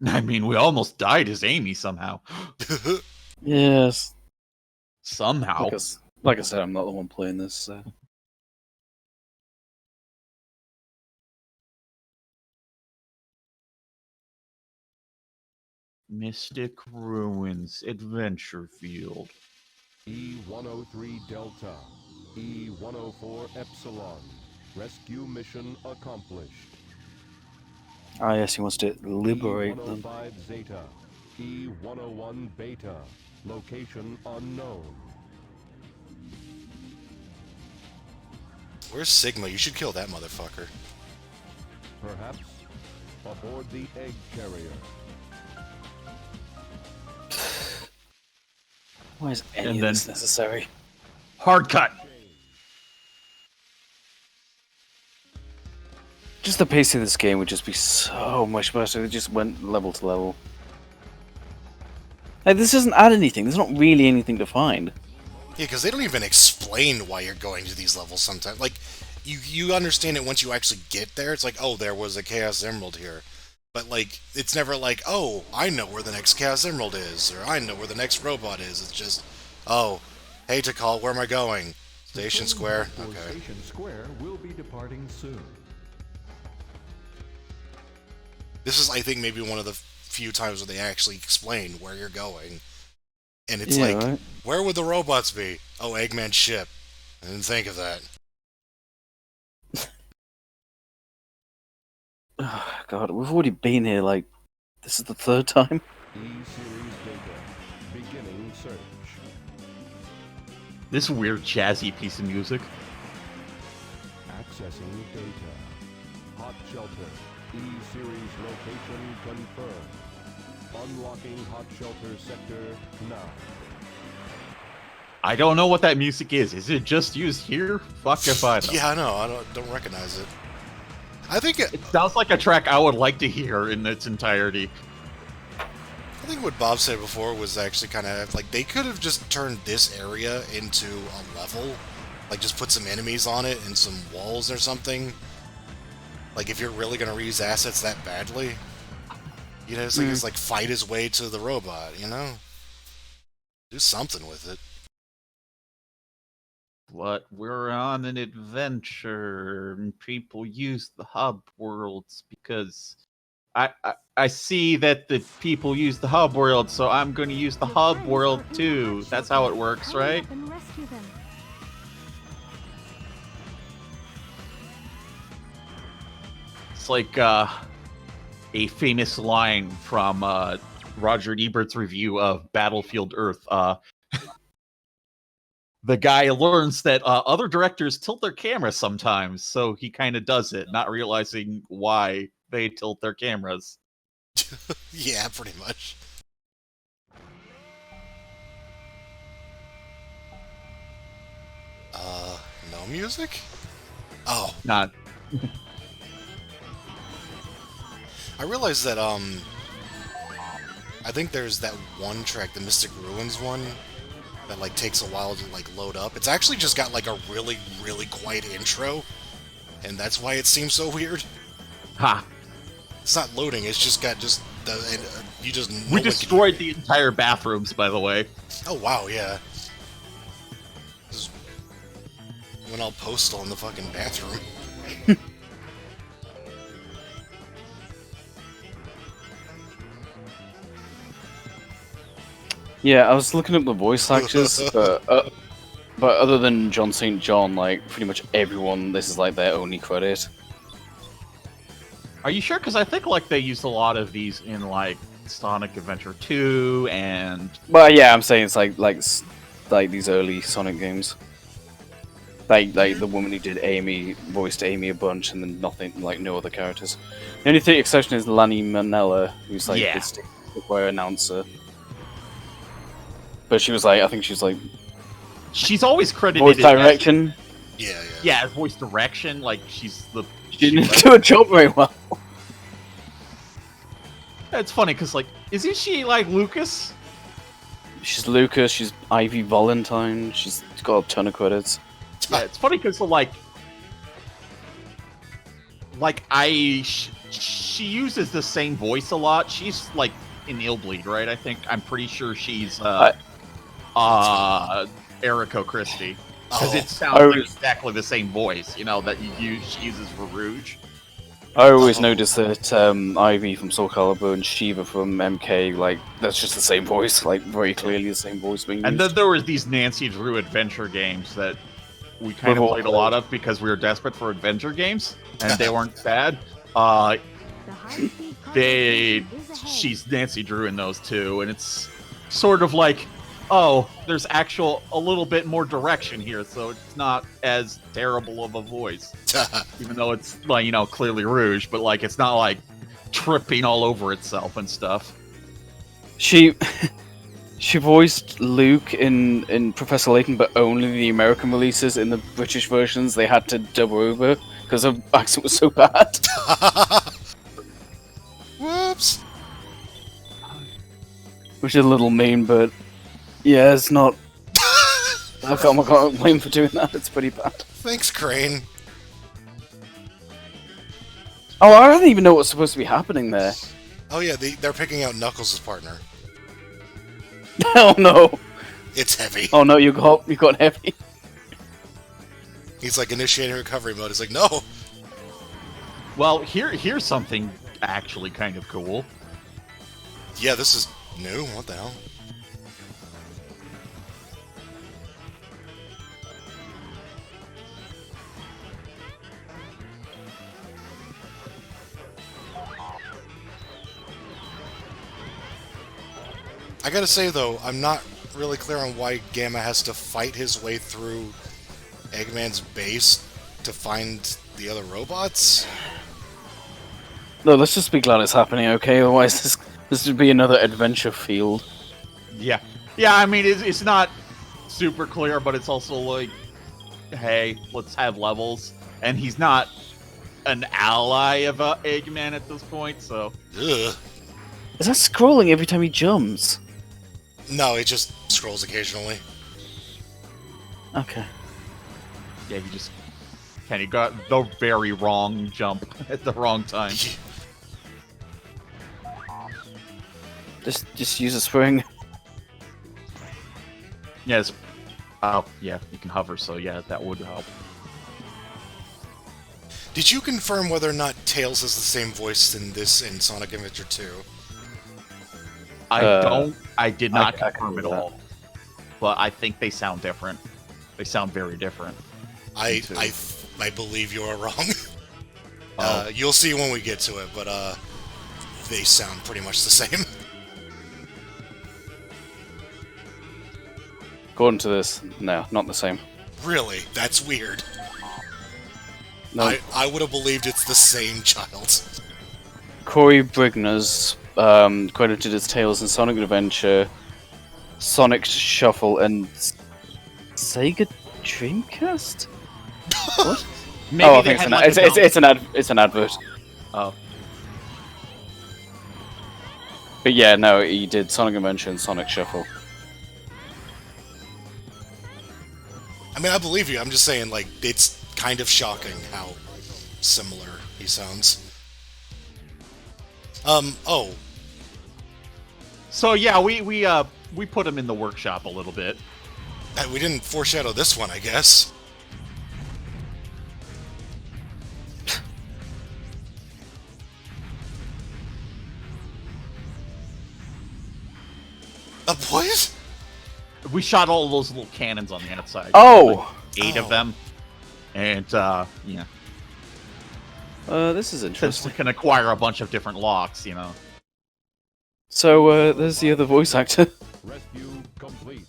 I mean, we almost died as Amy somehow. Yes. Somehow. Like I said, I'm not the one playing this. So. Mystic Ruins Adventure Field. E-103 Delta, E-104 Epsilon. Rescue mission accomplished. Ah, yes, he wants to liberate them. E-105 Zeta, E-101 Beta. Location unknown. Where's Sigma? You should kill that motherfucker. Perhaps aboard the egg carrier. Why is any And of then- this necessary? Hard cut. Just the pace of this game would just be so much better if it just went level to level. Like, this doesn't add anything. There's not really anything to find. Yeah, because they don't even explain why you're going to these levels sometimes. Like, you understand it once you actually get there. It's like, oh, there was a Chaos Emerald here. But, like, it's never like, oh, I know where the next Chaos Emerald is, or I know where the next robot is. It's just, oh, hey, Tikal, where am I going? Station Square? Okay. Station Square will be departing soon. This is, I think, maybe one of the few times where they actually explain where you're going. And it's Yeah, like, right? where would the robots be? Oh, Eggman's ship. I didn't think of that. Oh, God, we've already been here, like, this is the 3rd time. E-Series data. Beginning search. This weird jazzy piece of music. Accessing data. Hot shelter. E-Series location confirmed. Unlocking hot shelter sector now. I don't know what that music is. Is it just used here? Fuck if I know. Yeah, I know. I don't recognize it. I think It sounds like a track I would like to hear in its entirety. I think what Bob said before was actually kind of like they could have just turned this area into a level, like just put some enemies on it and some walls or something. Like if you're really gonna reuse assets that badly, you know, it's like fight his way to the robot, you know, do something with it. But we're on an adventure, and people use the hub worlds because I see that the people use the hub world, so I'm going to use the Your hub friends world are who too. should That's how it go. works, Hurry right? up and rescue them. It's like a famous line from Roger Ebert's review of Battlefield Earth. The guy learns that other directors tilt their cameras sometimes, so he kind of does it, not realizing why they tilt their cameras. Yeah, pretty much. No music? Oh, Not. I realized that, I think there's that one track, the Mystic Ruins one, that, like, takes a while to, like, load up. It's actually just got, like, a really, really quiet intro, and that's why it seems so weird. Ha! It's not loading, it's just got just the, you just know We what you- destroyed the entire bathrooms, by the way. Oh, wow, yeah. Just went all postal in the fucking bathroom. Yeah, I was looking up the voice actors, but other than John St. John, like pretty much everyone, this is like their only credit. Are you sure? Because I think like they used a lot of these in like Sonic Adventure 2 and Well, yeah, I'm saying it's like these early Sonic games. Like the woman who did Amy voiced Amy a bunch, and then nothing like no other characters. The only thing exception is Lani Manella, who's like Yeah. the Stickwear announcer. But she was like, I think she was like she's always credited voice as- direction. Yeah. Yeah, voice direction. Like she's the. She didn't do a job very well. It's funny because like, isn't she like Lucas? She's Lucas. She's Ivy Valentine. She's got a ton of credits. Yeah, it's funny because she uses the same voice a lot. She's like in Illbleed, right? I think I'm pretty sure she's Eriko Christie because Oh. it sounds like exactly the same voice, you know, that she uses for Rouge. I always notice that Ivy from Soul Calibur and Shiva from MK, like that's just the same voice, like very clearly the same voice being used. And then there was these Nancy Drew adventure games that we kind of With played a lot of because we were desperate for adventure games, and they weren't bad. The high-speed They, cartridge is ahead. she's Nancy Drew in those too, and it's sort of like, oh, there's a little bit more direction here, so it's not as terrible of a voice, even though it's like, you know, clearly Rouge, but like it's not like tripping all over itself and stuff. She voiced Luke in Professor Layton, but only the American releases. In the British versions, they had to dub over because her accent was so bad. Whoops. Which is a little mean, but yeah, it's not. I can't blame for doing that. It's pretty bad. Thanks, Crane. Oh, I don't even know what's supposed to be happening there. Oh yeah, they're picking out Knuckles' partner. Oh no! It's heavy. Oh no! You got heavy. He's like initiating recovery mode. He's like, no. Well, here's something actually kind of cool. Yeah, this is new. What the hell? I gotta say though, I'm not really clear on why Gamma has to fight his way through Eggman's base to find the other robots. No, let's just be glad it's happening, okay? Otherwise, this would be another adventure field. Yeah, I mean, it's not super clear, but it's also like, hey, let's have levels, and he's not an ally of Eggman at this point, so Ugh. Is that scrolling every time he jumps? No, it just scrolls occasionally. Okay. yeah, he got the very wrong jump at the wrong time. Just use a spring. Yes. Oh, yeah, you can hover, so yeah, that would help. Did you confirm whether or not Tails has the same voice in this in Sonic Adventure 2? I did not I confirm can at do that. all, but I think they sound different. They sound very different. I too. I believe you are wrong. Oh. You'll see when we get to it, but they sound pretty much the same. According to this, no, not the same. Really, that's weird. No. I would have believed it's the same child. Corey Brigner's credited as Tails in Sonic Adventure, Sonic Shuffle, and Sega Dreamcast? What? Maybe oh, I they think had it's, like a it's an advert. Oh. But yeah, no, he did Sonic Adventure and Sonic Shuffle. I mean, I believe you. I'm just saying, like, it's kind of shocking how similar he sounds. Oh, So yeah, we put him in the workshop a little bit. we didn't foreshadow this one, I guess. What? We shot all those little cannons on the outside. Oh! Like 8 of Oh. them. And yeah. This is Since interesting. we can acquire a bunch of different locks, you know. So, there's the other voice actor. Rescue complete.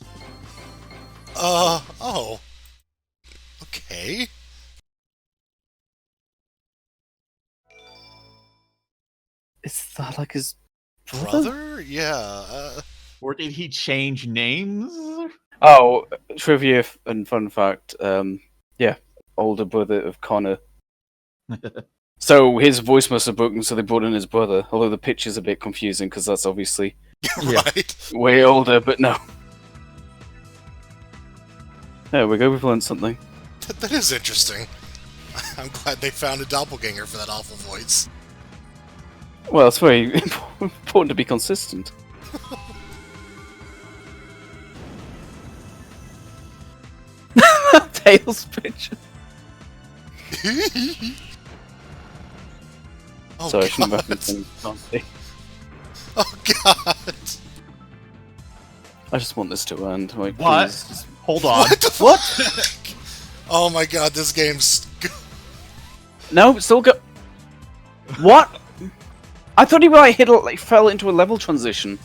Oh. Okay. Is that like his brother? Brother? Yeah. Or did he change names? Oh, trivia and fun fact. Yeah, older brother of Connor. So his voice must have broken, so they brought in his brother. Although the picture's a bit confusing because that's obviously Yeah. Right. way older, but no. There we go, we've learned something. That is interesting. I'm glad they found a doppelganger for that awful voice. Well, it's very important to be consistent. Tails picture. Oh, Sorry, I shouldn't God. have referenced Dante. Oh, God. I just want this to end. Like, What? please, just- Hold on. What the fuck? Oh, my God, this game's... No, still go. What? I thought he like fell into a level transition.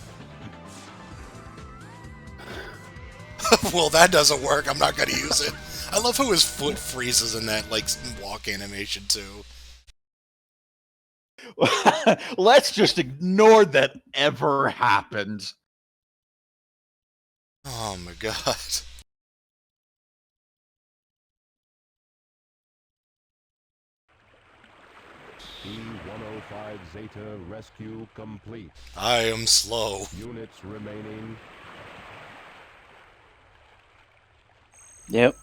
Well, that doesn't work. I'm not gonna use it. I love how his foot freezes in that, like, walk animation, too. Let's just ignore that ever happened. Oh, my God. E-105 Zeta rescue complete. I am slow. Units remaining. Yep.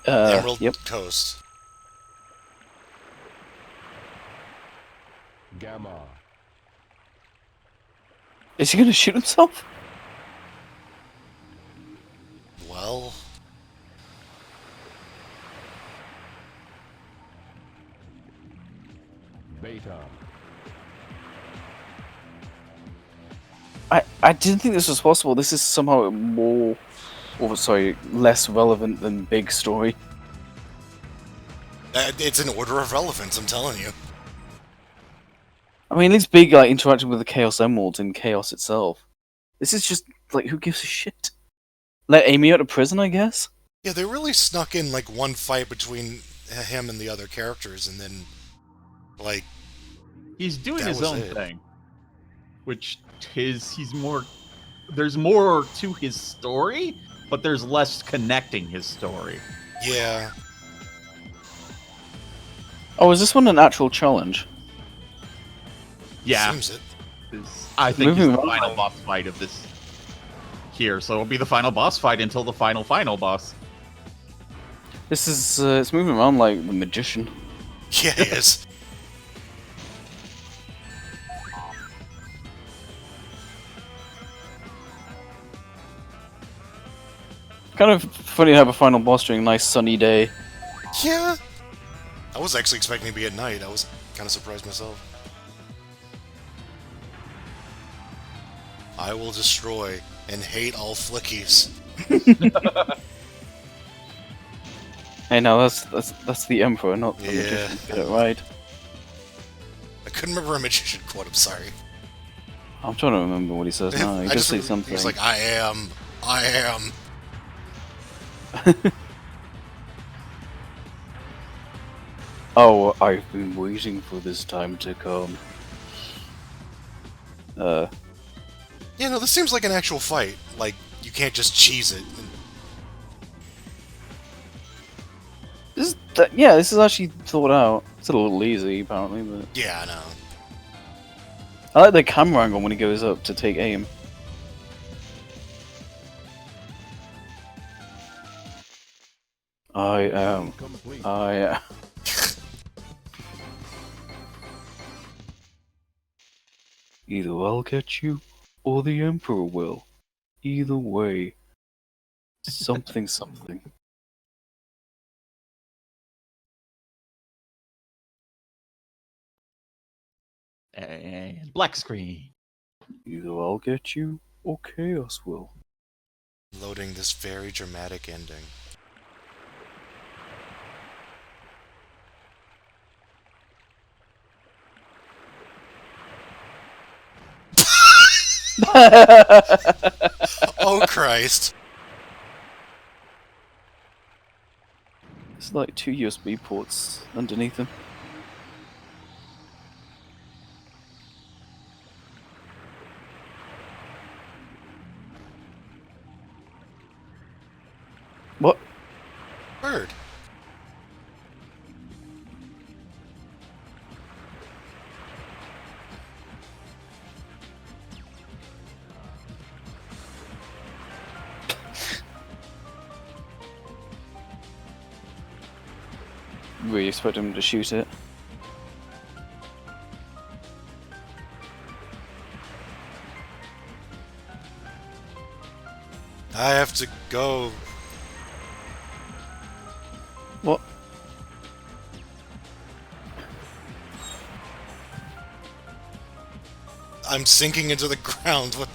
Emerald Yep. Coast. Gamma. Is he gonna shoot himself? Well... Beta. I didn't think this was possible. This is somehow more, or sorry, less relevant than Big Story. It's an order of relevance, I'm telling you. I mean, at least Big like interacting with the Chaos Emeralds in Chaos itself. This is just like, who gives a shit? Let Amy out of prison, I guess. Yeah, they really snuck in, like, one fight between him and the other characters, and then, like... He's doing That his was own it. thing. Which he's more there's more to his story, but there's less connecting his story. Yeah. Oh, is this one an actual challenge? Yeah. Seems it. I think Moving it's the on. final boss fight of this here, so it'll be the final boss fight until the final boss. This is it's moving around like the magician. Yeah, he is. Kind of funny to have a final boss during a nice sunny day. Yeah. I was actually expecting to be at night. I was kind of surprised myself. I will destroy and hate all flickies. Hey, no, that's the Emperor, not the Yeah. magician. Get it right. I couldn't remember a magician quote, I'm sorry. I'm trying to remember what he says now. He I does say remember something. He was like, I am. Oh, I've been waiting for this time to come. Yeah, no, this seems like an actual fight. Like, you can't just cheese it. This is actually thought out. It's a little easy, apparently, but Yeah, I know. I like the camera angle when he goes up to take aim. I am. Either I'll get you, or the Emperor will. Either way. Something, something. And black screen. Either I'll get you, or Chaos will. Loading this very dramatic ending. Oh Christ! It's like 2 USB ports underneath them. What? Bird. We expect him to shoot it. I have to go. What? I'm sinking into the ground. What?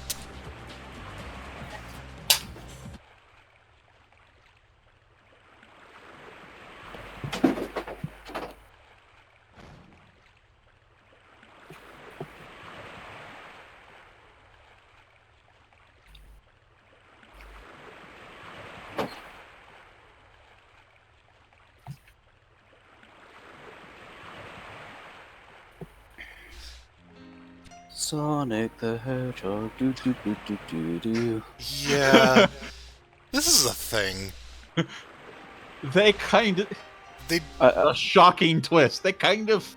Sonic the Hedgehog. Do do do do do do. Yeah. This is a thing. They kind of a shocking twist. They kind of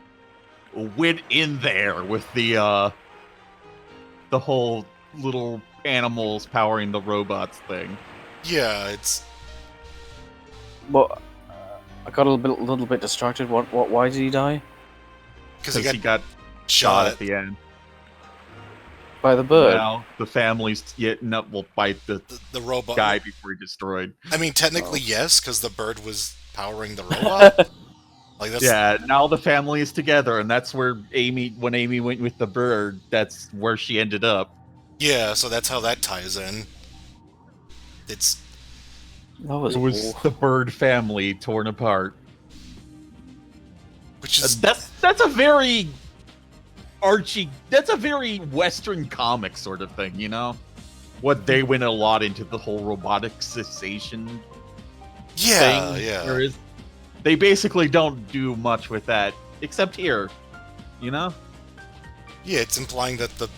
went in there with the whole little animals powering the robots thing. Yeah, it's Well, I got a little bit distracted. Why did he die? because Because he he got got shot. shot at the end. By the bird. Now the family's will fight the The robot. guy before he destroyed. I mean, technically yes, because the bird was powering the robot. Like that's Yeah, now the family is together, and that's where when Amy went with the bird, that's where she ended up. yeah. So that's how that ties in. It's That was It was awful. the bird family torn apart. which is That's a very Archie. That's a very Western comic sort of thing, you know. What they went a lot into the whole robotic cessation yeah, thing. yeah. Whereas they basically don't do much with that, except here, you know. Yeah, it's implying that the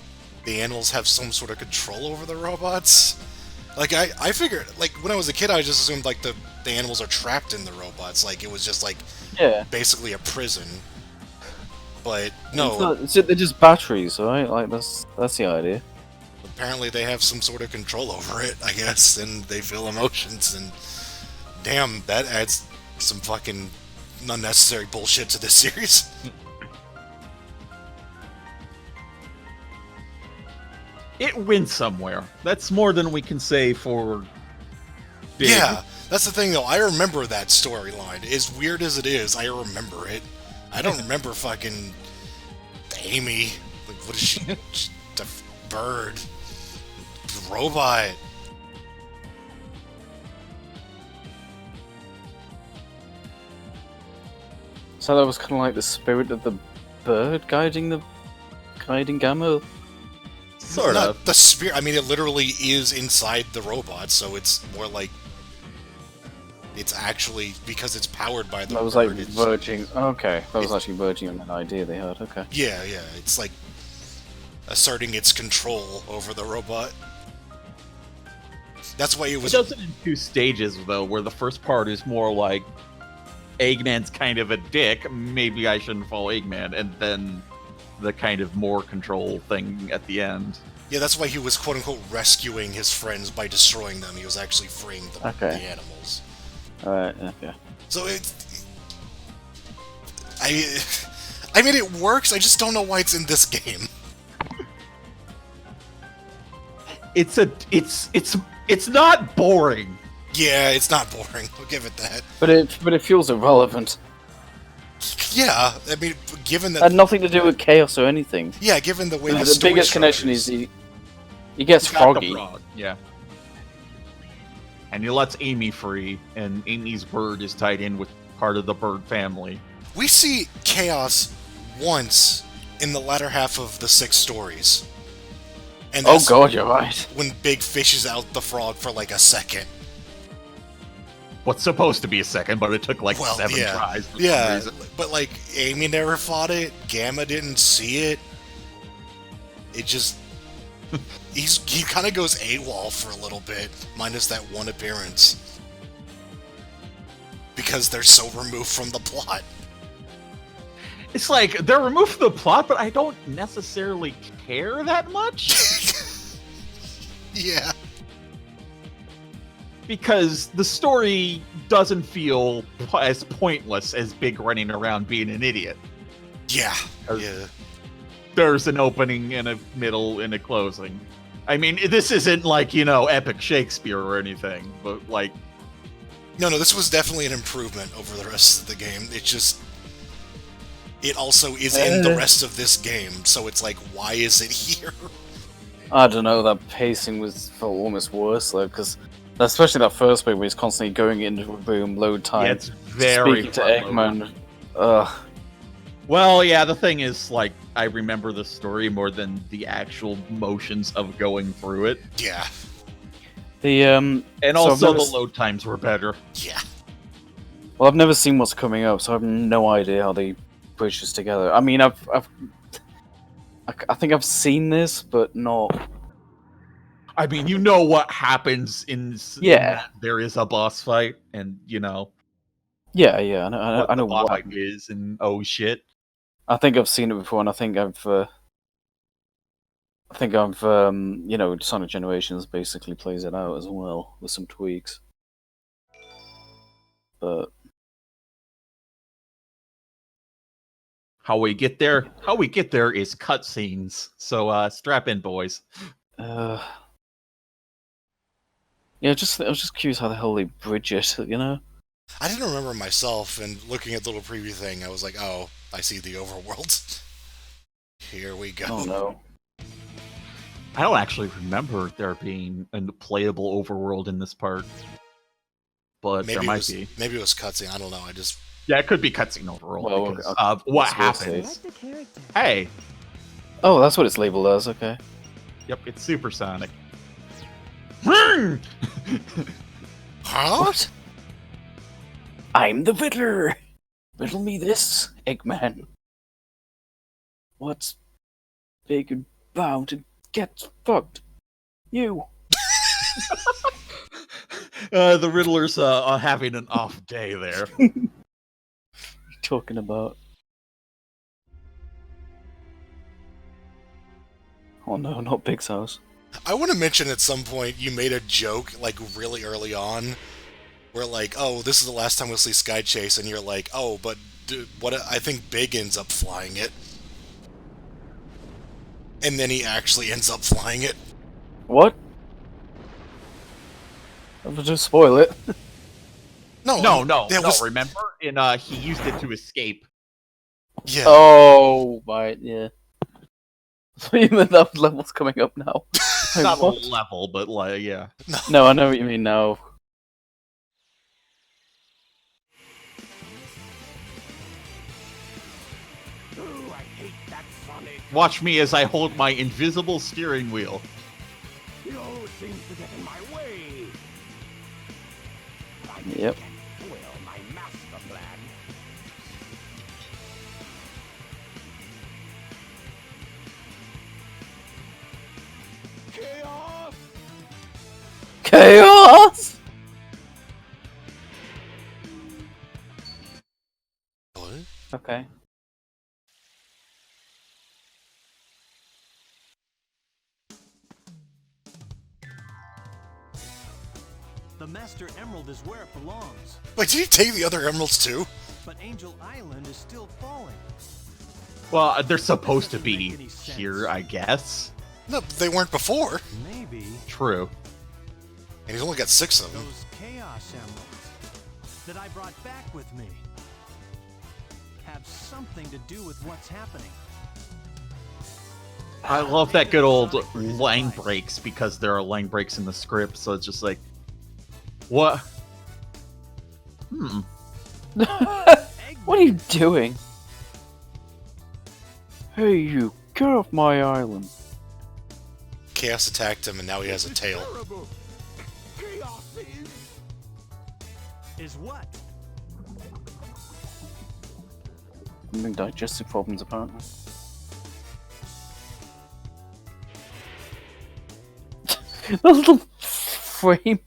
animals have some sort of control over the robots. Like I figured, like when I was a kid, I just assumed like the animals are trapped in the robots. Like it was just like Yeah. basically a prison. But no, They're just batteries, right? Like that's the idea. apparently they have some sort of control over it, I guess, and they feel emotions. And damn, that adds some fucking unnecessary bullshit to this series. It went somewhere. That's more than we can say for Big. Yeah, that's the thing though. I remember that storyline. As weird as it is, I remember it. I don't remember fucking Amy. Like, what is she? She's a bird. Robot. So that was kind of like the spirit of the bird guiding Gamma. Sort Not of. the spirit. I mean, it literally is inside the robot, so it's more like it's actually because it's powered by the That was bird. like it's- verging. Okay, that was it's- actually verging on an idea they had. Okay. Yeah, yeah. It's like asserting its control over the robot. That's why it It was. does it in 2 stages, though, where the first part is more like Eggman's kind of a dick, maybe I shouldn't follow Eggman, and then the kind of more control thing at the end. Yeah, that's why he was quote unquote rescuing his friends by destroying them. He was actually freeing the animals. Alright, okay. So I mean, it works. I just don't know why it's in this game. It's not boring. Yeah, it's not boring. I'll give it that. But it feels irrelevant. Yeah, I mean, given It had that. nothing to do with chaos or anything. Yeah, given the way The, the the story biggest connection structures. is he gets He's got the froggy. frog, yeah. And he lets Amy free, and Amy's bird is tied in with part of the bird family. We see chaos once in the latter half of the 6 stories. And Oh that's god, you're right. when Big fishes out the frog for like a second. What's supposed to be a second, but it took like Well, 7 yeah. tries. For some Yeah, reason. but like Amy never fought it. Gamma didn't see it. It just he kind of goes AWOL for a little bit, minus that one appearance, because they're so removed from the plot. It's like they're removed from the plot, but I don't necessarily care that much Yeah, because the story doesn't feel as pointless as Big running around being an idiot. yeah, Uh, yeah. There's an opening and a middle and a closing. I mean, this isn't like, epic Shakespeare or anything, but like, No, this was definitely an improvement over the rest of the game. It also is in the rest of this game, so it's like, why is it here? I don't know, that pacing felt almost worse though, because especially that first bit where he's constantly going into a room, load time, yeah, it's very speaking to front-loaded. Eggman. Ugh. Well, yeah, the thing is, like, I remember the story more than the actual motions of going through it. Yeah, And So I've also, never the load times were better. yeah. Well, I've never seen what's coming up, so I have no idea how they push this together. I mean, I think I've seen this, but not. I mean, you know what happens in Yeah. that there is a boss fight, and Yeah, I know, what I know the boss what. fight is, and oh shit. I think I've seen it before, and I think I've Sonic Generations basically plays it out as well with some tweaks. But How we get there is cutscenes. So strap in, boys. yeah, I was just curious how the hell they bridge it, I didn't remember myself, and looking at the little preview thing, I was like, oh, I see the overworld. Here we go. Oh no. I don't actually remember there being a playable overworld in this part, but there might be. Maybe it was cutscene. I don't know. Yeah, it could be cutscene overworld Well, because okay, of what that's what it happens. Select a character. Hey, Oh, that's what it's labeled as. Okay. yep, it's supersonic. Huh? What? I'm the Riddler. Riddle me this, Eggman. What's big and bound and gets fucked? You. The Riddler's are having an off day there. Talking about. Oh no, not Big's house. I want to mention at some point you made a joke, like, really early on, where, like, oh, this is the last time we'll see Sky Chase, and you're like, oh, but what? I think Big ends up flying it. And then he actually ends up flying it. What? I'll just spoil it. No. That was, Remember, he used it to escape. yeah. Oh, right, yeah. So you meant that level's coming up now? Like, Not what? a level, but like, yeah. No, I know what you mean now. Ooh, I hate that Sonic. Watch me as I hold my invisible steering wheel. He always seems to get in my way. I Yep. can't foil my master plan. Chaos! Chaos! What? Okay. The Master Emerald is where it belongs, Wait, did you take the other emeralds too? but Angel Island is still falling. Well, they're supposed to be here, I guess. No, they weren't before. Maybe True. And he's only got 6 of them. those Chaos Emeralds that I brought back with me have something to do with what's happening. I love that good old line breaks because there are line breaks in the script, so it's just like, what? What are you doing? Hey, you, get off my island. Chaos attacked him, and now he has a tail. Terrible. Chaos Is what? Having digestive problems, apparently. That little frame.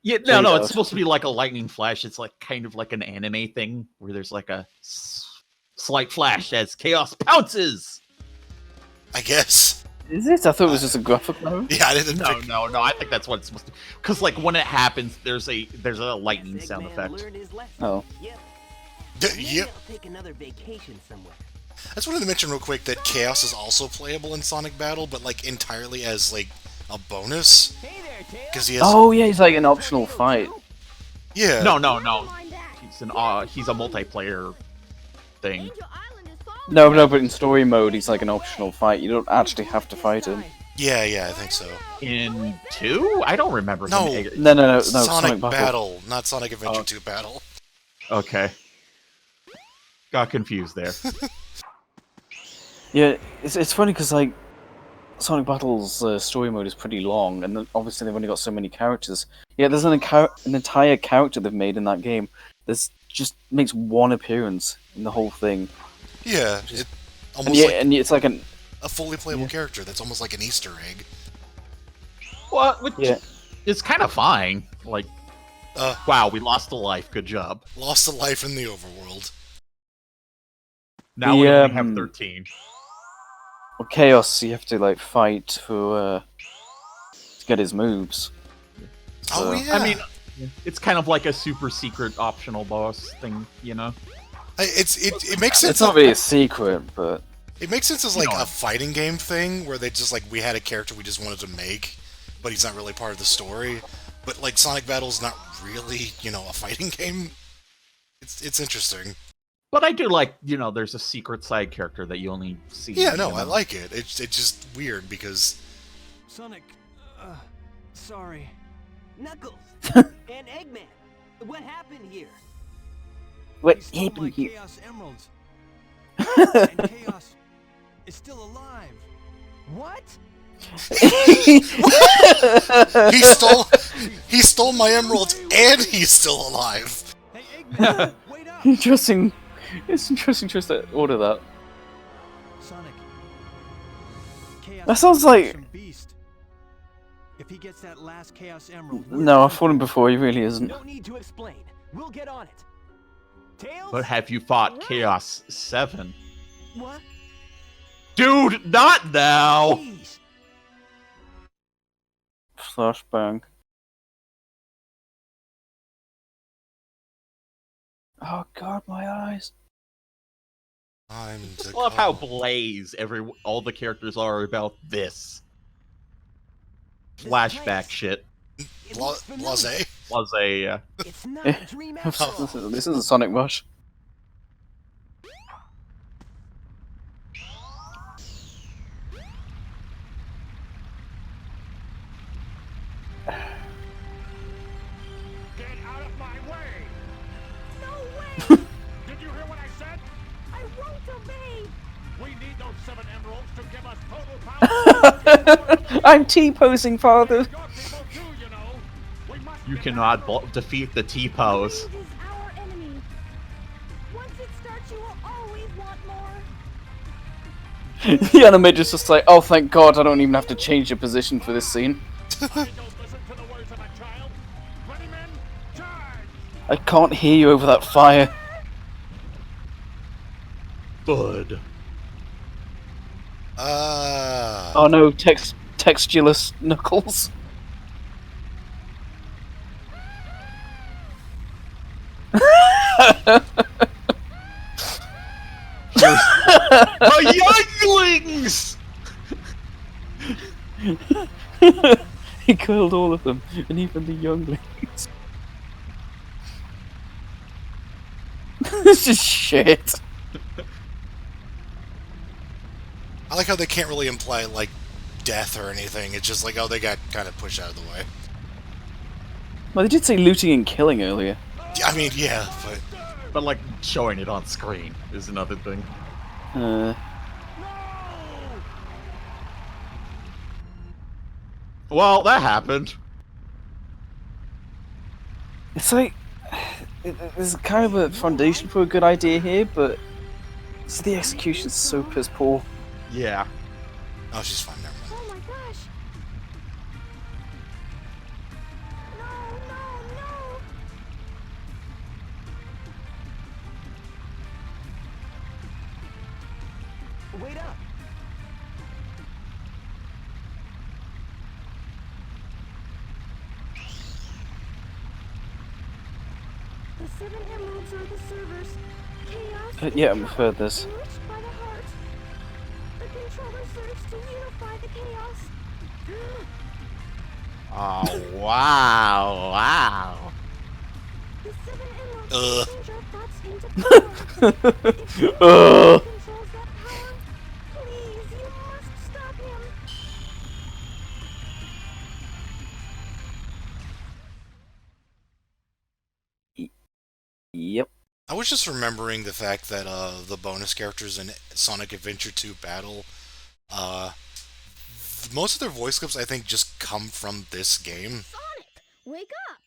Yeah, no, Chaos. it's supposed to be like a lightning flash. It's like kind of like an anime thing where there's like a slight flash as Chaos pounces. I guess. Is it? I thought it was just a graphic novel. Yeah, I didn't No, pick... no, I think that's what it's supposed to. Because like when it happens, there's a lightning Eggman sound effect. learned his lesson. Oh. Yep. Maybe Yep. I'll take another vacation somewhere. I just wanted to mention real quick that Chaos is also playable in Sonic Battle, but like entirely as like a bonus. Hey there, Tails. Because he has... Oh yeah, he's like an optional fight. Yeah. No. Mind that. He's a multiplayer thing. Angel Island is falling. No, but in story mode, he's like an optional fight. You don't actually have to fight him. Yeah, I think so. In 2? I don't remember. No. No, Sonic Battle, not Sonic Adventure 2 Battle. Okay. Got confused there. Yeah, it's funny because like Sonic Battle's story mode is pretty long, and then obviously they've only got so many characters. Yeah, there's an entire character they've made in that game. This just makes one appearance in the whole thing. Yeah, it And almost yeah, like and it's like an a fully playable character. That's almost like an Easter egg. What? Which yeah. It's kind of fine. Like, wow, we lost a life. Good job. Lost a life in the overworld. Now we only Yeah, have 13. Well, Chaos, you have to like fight for to get his moves. Oh So- yeah. I mean, it's kind of like a super secret optional boss thing, you know? it makes sense. It's not really a secret, but It makes sense as like You know. a fighting game thing where they just like we had a character we just wanted to make, but he's not really part of the story. But like Sonic Battle's not really, a fighting game. It's interesting. But I do like, there's a secret side character that you only see. Yeah, no, you I know? like it. It's just weird because Sonic, sorry. Knuckles and Eggman. What happened here? what He stole my happened here? Chaos Emeralds. And Chaos is still alive. What? he stole my emeralds and he's still alive. Hey, Eggman, wait up! Interesting. It's interesting just to order that. Sonic. Chaos That sounds is like- some beast. If he gets that last Chaos Emerald, No, I've fought him before. He really isn't. No need to explain. We'll get on it. Tails? But have you fought Chaos 7? What? Dude, not now! Jeez. Flashbang. Oh god, my eyes. I'm Just love how Blaze all the characters are about this. This Flashback place, shit. it looks familiar. Blase. Was a It's not a dream after all. This is a Sonic Rush. Get out of my way! No way! Did you hear what I said? I won't obey! We need those 7 emeralds to give us total power. I'm T-posing, father. Your people too, you know. We must you get cannot that defeat the T-pose. Wind is our enemy. Once it starts, you will always want more. The animator's just like, oh thank god, I don't even have to change the position for this scene. I don't listen to the words I can't hear you over that fire. Bud. Oh no, textureless Knuckles. The younglings! He killed all of them, and even the younglings. This is shit. I like how they can't really imply, like, death or anything. It's just like, oh, they got kind of pushed out of the way. Well, they did say looting and killing earlier. I mean, yeah, but... But, like, showing it on screen is another thing. Well, that happened. It's like there's kind of a foundation for a good idea here, but the execution's so piss poor. Yeah. Oh, she's fine, never mind. Oh my gosh! No! Wait up. The 7 emeralds are the servers. Chaos. Yeah, I've heard this. Enriched by the heart. The controller serves to unify the chaos. Oh, wow. The 7 emeralds Ugh. change our thoughts into power. If you Ugh. controls that power, please, you must stop him. Yep. I was just remembering the fact that the bonus characters in Sonic Adventure 2 Battle, most of their voice clips I think just come from this game. Sonic, wake up!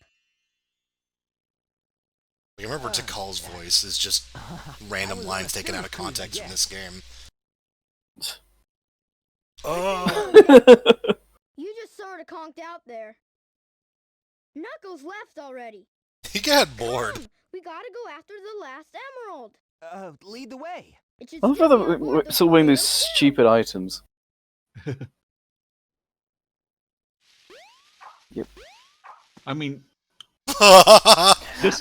Like, I remember Tikal's voice is just random lines taken out of context from this game. Oh, You just sort of conked out there. Knuckles left already. he got bored. Come, we gotta go after the last emerald. Lead the way. It should I love still how be on board they're the still wearing those tornado, too. stupid items. Yep. I mean, Death this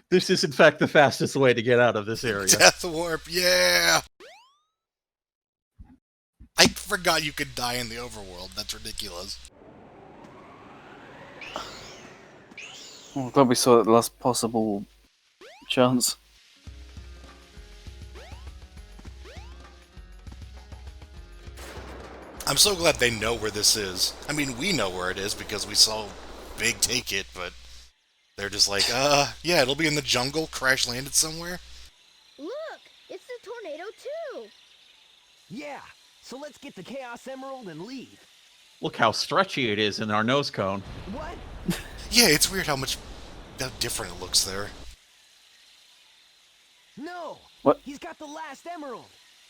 this is in fact the fastest way to get out of this area. Warp, yeah! I forgot you could die in the overworld. That's ridiculous. I'm glad we saw that the last possible chance. I'm so glad they know where this is. I mean, we know where it is because we saw Big take it, but they're just like, yeah, it'll be in the jungle, crash landed somewhere. Look, it's the tornado too. Yeah. So let's get the Chaos Emerald and leave. Look how stretchy it is in our nose cone. What? Yeah, it's weird how different it looks there. No. What? He's got the last emerald.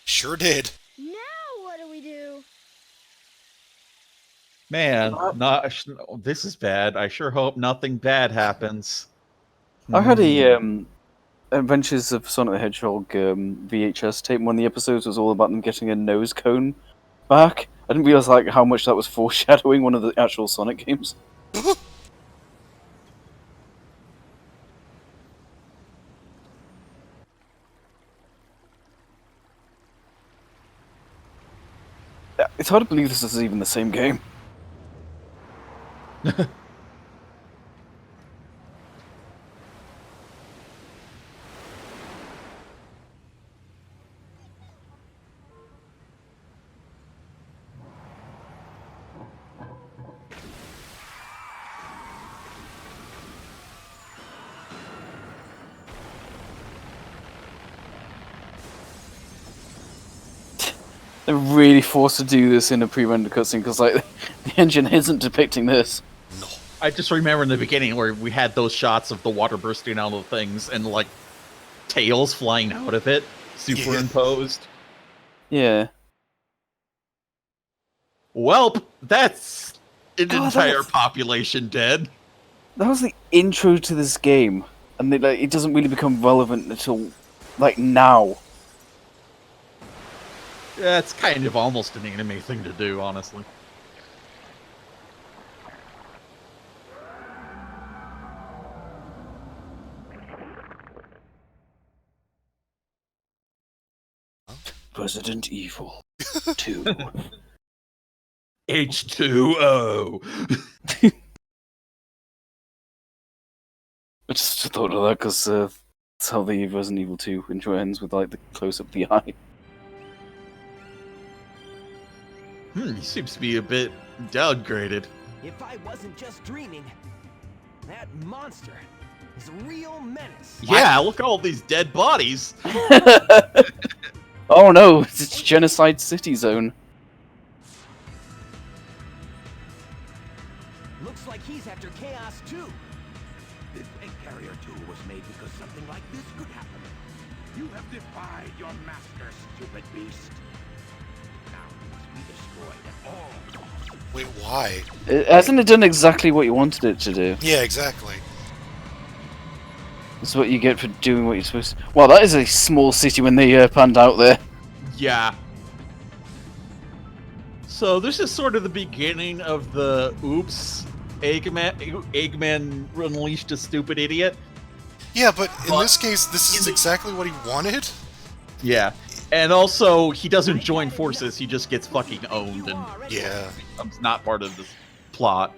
Sure did. Now what do we do? Man, this is bad. I sure hope nothing bad happens. I had a Adventures of Sonic the Hedgehog VHS tape. One of the episodes was all about them getting a nose cone back. I didn't realize like how much that was foreshadowing one of the actual Sonic games. It's hard to believe this is even the same game. They're really forced to do this in a pre-rendered cutscene because like the engine isn't depicting this. No. I just remember in the beginning where we had those shots of the water bursting out of things and like tails flying out of it, superimposed. Yeah. Welp, that's an God, entire that's- population dead. That was the intro to this game, and it doesn't really become relevant until like now. Yeah, it's kind of almost an anime thing to do, honestly. Resident Evil 2. H2O. I just thought of that because that's how the Resident Evil 2 intro ends, with like the close up of the eye. He seems to be a bit downgraded. If I wasn't just dreaming, that monster is a real menace. Yeah, look at all these dead bodies. Oh no, it's Genocide City Zone. Looks like he's after Chaos too. This egg carrier tool was made because something like this could happen. You have defied your master, stupid beast. Now it must be destroyed at all costs. Wait, why? Hasn't it done exactly what you wanted it to do? Yeah, exactly. That's what you get for doing what you're supposed to. Wow, that is a small city when they panned out there. Yeah. So this is sort of the beginning of the oops, Eggman unleashed a stupid idiot. Yeah, but in this case, this is exactly what he wanted. Yeah. And also, he doesn't join forces, he just gets fucking owned and Yeah. becomes not part of this plot.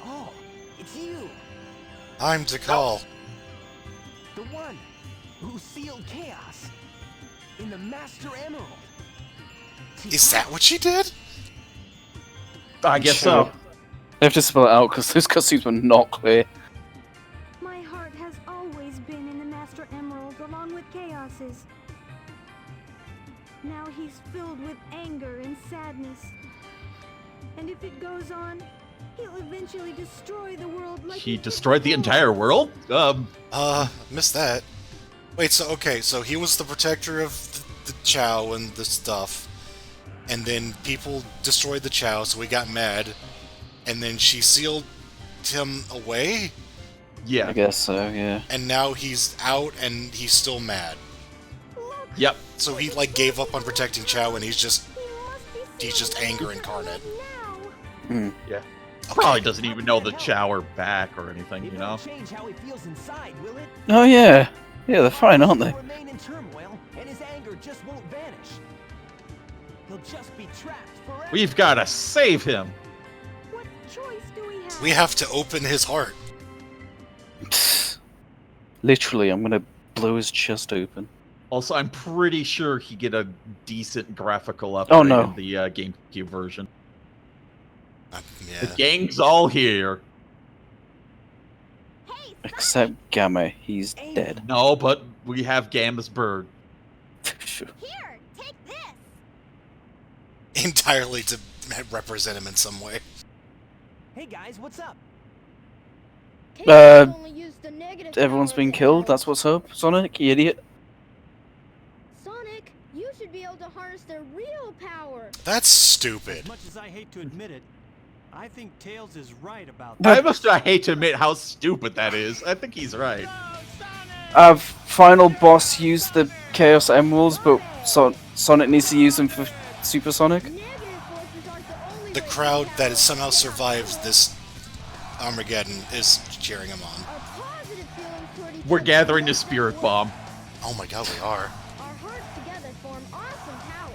Oh, it's you, I'm Tikal. the one who sealed Chaos in the Master Emerald. Is that what she did? I guess Sure. so. I have to spell it out because those cutscenes were not clear. My heart has always been in the Master Emerald along with Chaos's. Now he's filled with anger and sadness. And if it goes on, he'll eventually destroy the world like He did destroyed the before. entire world? Missed that. Wait, so, okay, so he was the protector of the Chow and the stuff, and then people destroyed the Chow, so he got mad, and then she sealed him away, Yeah. I guess so, yeah. and now he's out, and he's still mad. Look, Yep. So he, like, gave up on protecting Chow, and he's just... he must be He's just sealed anger away incarnate. now. Yeah. Probably doesn't even know the Chow are back or anything, It you know? won't change how he feels inside, will it? Oh yeah. Yeah, they're fine, aren't they? He'll remain in turmoil, and his anger just won't vanish. He'll just be trapped forever. We've gotta save him. What choice do we have? We have to open his heart. Literally, I'm gonna blow his chest open. Also, I'm pretty sure he get a decent graphical upgrade Oh, no. in the GameCube version. The Yeah. gang's all here. Hey, Except Gamma, he's dead. No, but we have Gamma's bird. Sure. here, take this. Entirely to represent him in some way. Hey guys, what's up? Chaos only used the negative Everyone's power been of the killed, Emerald. that's what's up, Sonic, you idiot. Sonic, you should be able to harness their real power. That's stupid. As much as I hate to admit it, I think Tails is right about I hate to admit how stupid that is. I think he's right. Final boss used the Chaos Emeralds, but Sonic needs to use them for Super Sonic? Negative forces aren't the only The way crowd to that has somehow survived this Armageddon is cheering him on. Our positive feelings toward each We're other gathering are the spirit bomb. Oh my god, we are. Our hearts together form awesome power.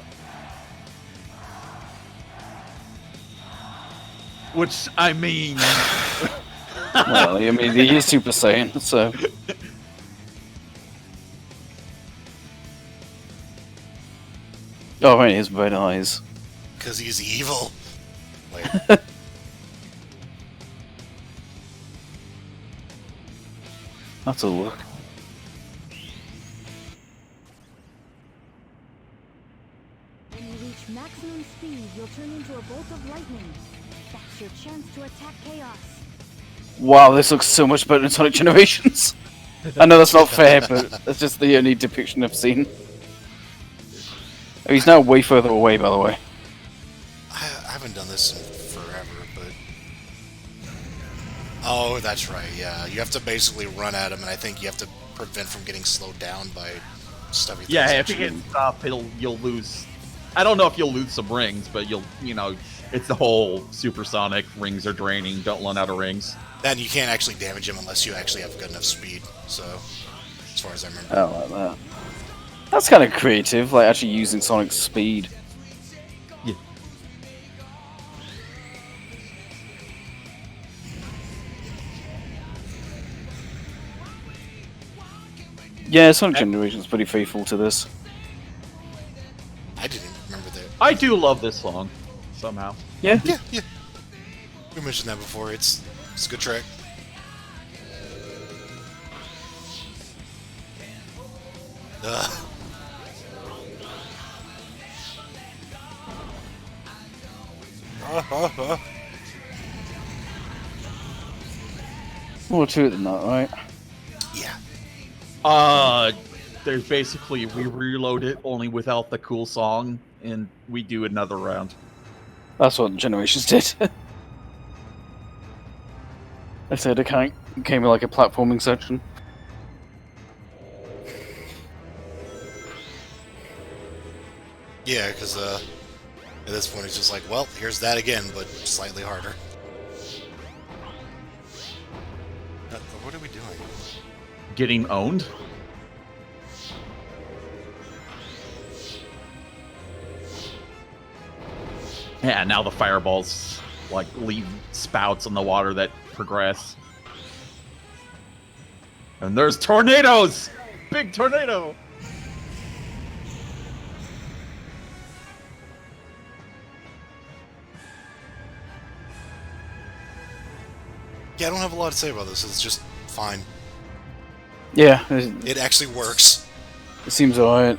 Which, I mean... Well, I mean, he is Super Saiyan, so... Oh, right, his red eyes. Because he's evil. Wait. That's a look. When you reach maximum speed, you'll turn into a bolt of lightning. That's your chance to attack Chaos. Wow, this looks so much better than Sonic Generations. I know that's not fair, but that's just the only depiction I've seen. Oh, he's now way further away, by the way. I haven't done this in forever, but Oh, that's right. Yeah, you have to basically run at him, and I think you have to prevent from getting slowed down by stuff he throws Yeah, at if you you. get stopped, you'll lose. I don't know if you'll lose some rings, but it's the whole supersonic rings are draining. Don't run out of rings. Then you can't actually damage him unless you actually have good enough speed. So, as far as I remember. I like that. That's kind of creative, like actually using Sonic's speed. Yeah. Yeah, Sonic Generation's pretty faithful to this. I didn't remember that. I do love this song somehow. Yeah. Yeah, yeah. We mentioned that before. It's a good track. Ugh. More to it than that, right? Yeah. There's basically we reload it only without the cool song, and we do another round. That's what Generations did. I said it came with like a platforming section. Yeah, because at this point it's just like, well, here's that again, but slightly harder. What are we doing? Getting owned. Yeah, now the fireballs like leave spouts in the water that progress. And there's tornadoes! Big tornado! Yeah, I don't have a lot to say about this. It's just fine. Yeah, It actually works. it seems alright.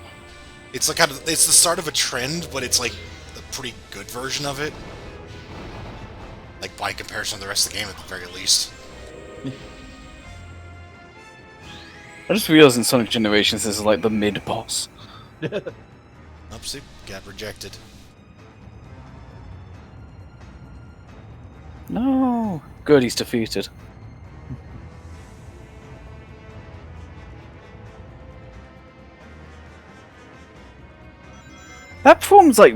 It's like it's the start of a trend, but it's like a pretty good version of it. Like by comparison to the rest of the game, at the very least. I just realized in Sonic Generations this is like the mid boss. Oopsie, got rejected. No. Good, he's defeated. That form's like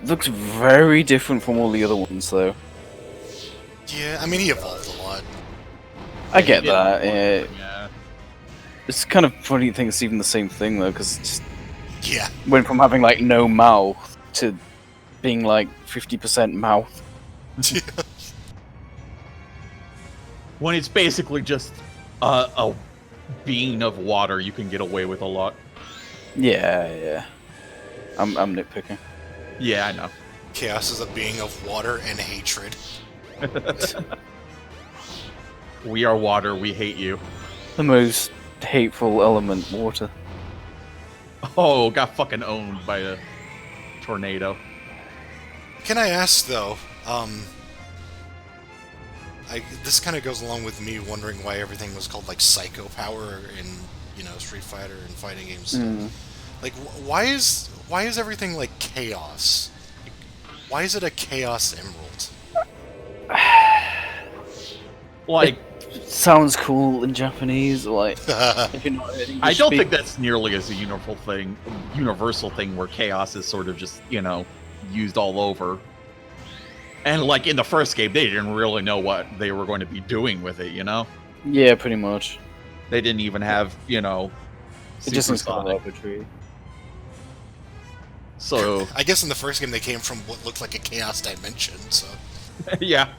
looks very different from all the other ones, though. Yeah, I mean he evolved a lot. I get that. Yeah. Yeah. It's kind of funny to think it's even the same thing though, because it just Yeah. went from having like no mouth to being like 50% mouth. When it's basically just a being of water, you can get away with a lot. Yeah. I'm nitpicking. Yeah, I know. Chaos is a being of water and hatred. We are water, we hate you. The most hateful element, water. Oh, got fucking owned by a tornado. Can I ask though? This kind of goes along with me wondering why everything was called like Psycho Power in Street Fighter and fighting games. Like, why is everything like chaos? Why is it a Chaos Emerald? Like, Sounds cool in Japanese, like if you're not an English I don't speaker. think that's nearly as a universal thing where chaos is sort of just, used all over. And like in the first game, they didn't really know what they were going to be doing with it, Yeah, pretty much. They didn't even have, It just seems kind of supersonic. arbitrary. So, I guess in the first game they came from what looked like a chaos dimension. So yeah.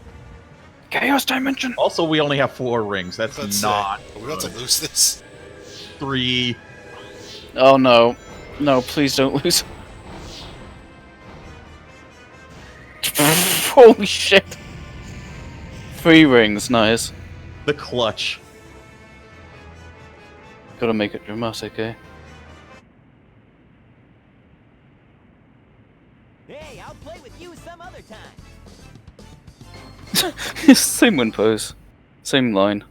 Chaos Dimension! Also, we only have 4 rings. That's let's not are we about to lose this? 3. Oh no. No, please don't lose. Holy shit! 3 rings, nice. The clutch. Gotta make it dramatic, eh? Hey, I'll play with you some other time. Same win pose. Same line.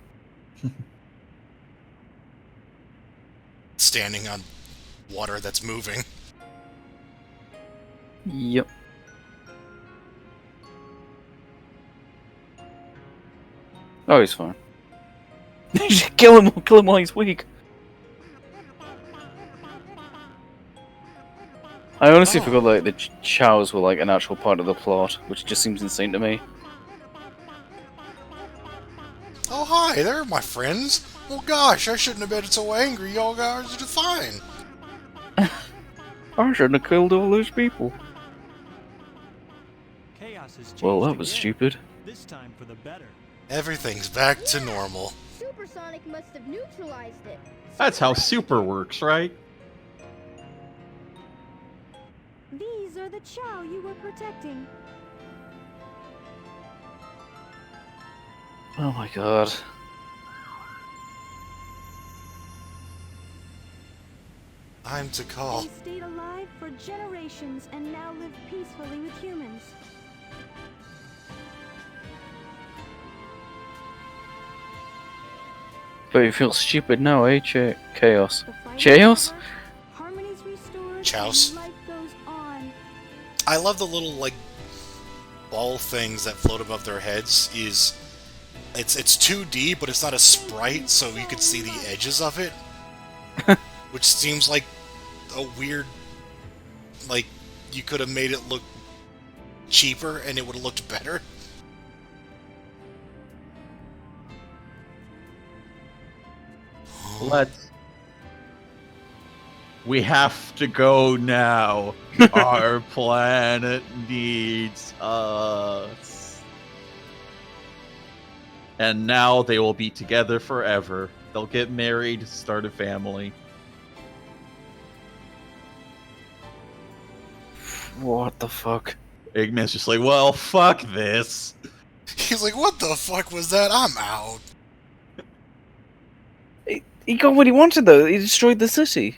Standing on water that's moving. Yep. Oh Oh, he's fine. kill him while he's weak. I honestly forgot like the chows were like an actual part of the plot, which just seems insane to me. Oh, hi, they're my friends. Well, gosh, I shouldn't have been so angry. Y'all guys are fine. I shouldn't have killed all those people. Chaos has changed Well, that was again, stupid. This time for the better. Everything's back to normal. Supersonic must have neutralized it. That's how super works, right? These are the Chow you were protecting. Oh my god. I'm to call. They stayed alive for generations and now live peacefully with humans. But you feel stupid now, eh, Chaos? The fight is Chaos? over, harmony's restored, Chows. and life goes on. I love the little, like, ball things that float above their heads. It's 2D, but it's not a sprite, so you could see the edges of it. Which seems like a weird... Like, you could have made it look cheaper, and it would have looked better. We have to go now. Our planet needs us. And now they will be together forever. They'll get married, start a family. What the fuck? Eggman's just like, well, fuck this. He's like, what the fuck was that? I'm out. He got what he wanted though. He destroyed the city.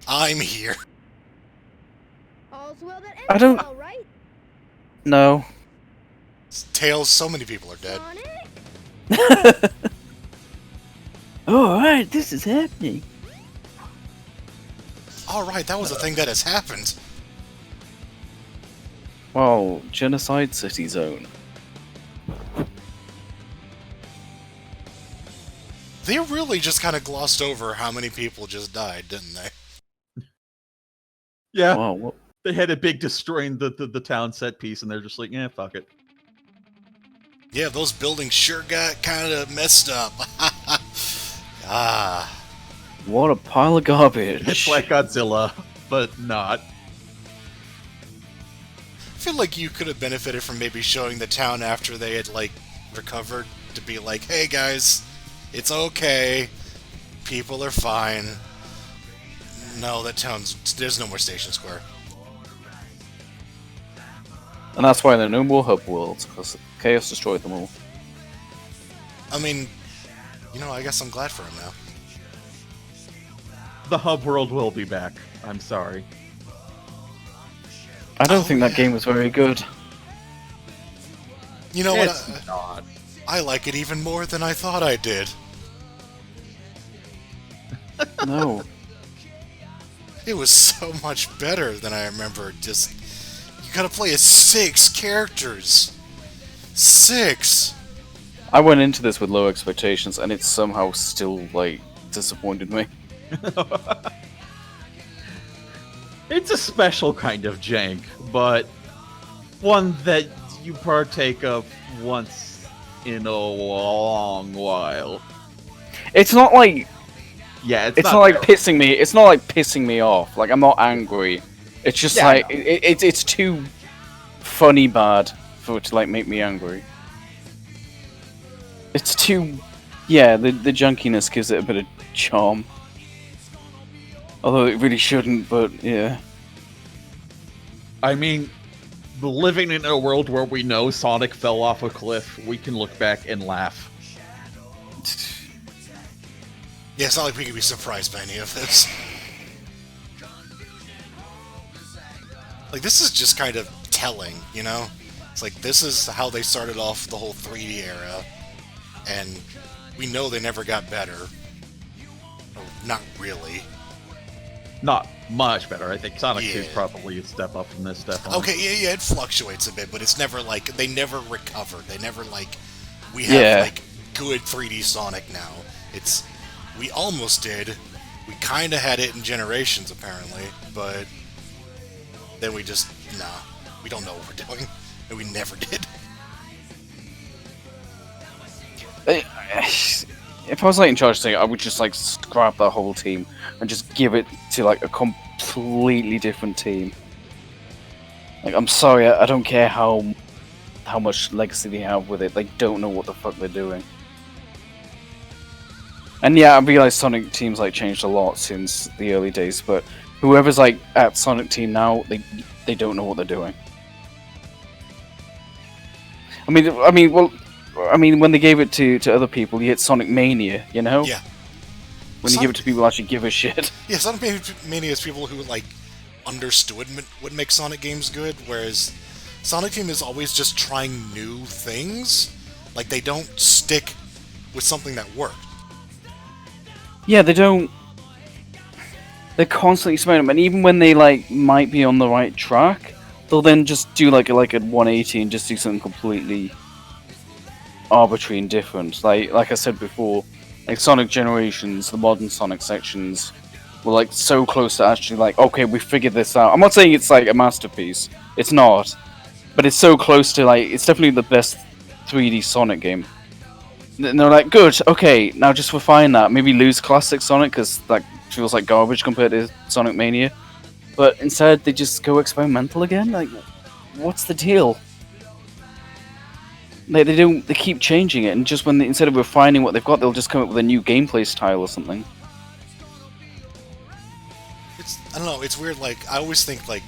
I'm here. All's well that ends I don't- well, right? No. Tails, so many people are dead. Sonic? Oh, alright, this is happening. Alright, that was a thing that has happened. Wow, Genocide City Zone. They really just kind of glossed over how many people just died, didn't they? Yeah, Wow, what? they had a big destroying the town set piece, and they're just like, yeah, fuck it. Yeah, those buildings sure got kind of messed up. Ah. What a pile of garbage. It's like Godzilla, but not. I feel like you could have benefited from maybe showing the town after they had, like, recovered to be like, hey guys, it's okay. People are fine. No, that town's... There's no more Station Square. And that's why there are no more hub worlds, because Chaos destroyed them all. I mean, you know, I guess I'm glad for him now. The hub world will be back. I'm sorry. I don't Oh, think that yeah. game was very good. You know what? It's not. I like it even more than I thought I did. No. It was so much better than I remember. Just, you gotta play as 6 characters. 6! I went into this with low expectations, and it somehow still, like, disappointed me. It's a special kind of jank, but one that you partake of once in a long while. It's not like Yeah, it's not like pissing me. It's not like pissing me off. Like I'm not angry. It's just Yeah, like I know. it's too funny bad for it to like make me angry. It's too, yeah. The junkiness gives it a bit of charm. Although it really shouldn't, but yeah. I mean, living in a world where we know Sonic fell off a cliff, we can look back and laugh. Yeah, it's not like we could be surprised by any of this. Like, this is just kind of telling, you know? It's like, this is how they started off the whole 3D era, and we know they never got better. Or not really. Not much better. I think Sonic 2 is Yeah. probably a step up from this step on. Okay, yeah, it fluctuates a bit, but it's never like, they never recovered. They never, like, we have, Yeah. like, good 3D Sonic now. We almost did. We kind of had it in Generations, apparently, but then we just, we don't know what we're doing, and we never did. If I was like in charge of thing, I would just like scrap that whole team and just give it to like a completely different team. Like, I'm sorry, I don't care how much legacy they have with it. They don't know what the fuck they're doing. And yeah, I realize Sonic teams like changed a lot since the early days, but whoever's like at Sonic Team now, they don't know what they're doing. I mean, when they gave it to other people, you hit Sonic Mania, you know? Yeah. When you give it to people who actually give a shit. Yeah, Sonic Mania is people who, like, understood what makes Sonic games good, whereas Sonic Team is always just trying new things. Like, they don't stick with something that worked. Yeah, they don't... They're constantly experimenting, and even when they, like, might be on the right track, they'll then just do, like a 180 and just do something completely arbitrary and different. Like I said before, like Sonic Generations, the modern Sonic sections were like so close to actually like, okay, we figured this out. I'm not saying it's like a masterpiece. It's not. But it's so close to like, it's definitely the best 3D Sonic game. And they're like, good, okay, now just refine that. Maybe lose classic Sonic because that feels like garbage compared to Sonic Mania. But instead, they just go experimental again? Like, what's the deal? They keep changing it, and just when instead of refining what they've got, they'll just come up with a new gameplay style or something. I don't know, it's weird, like, I always think, like,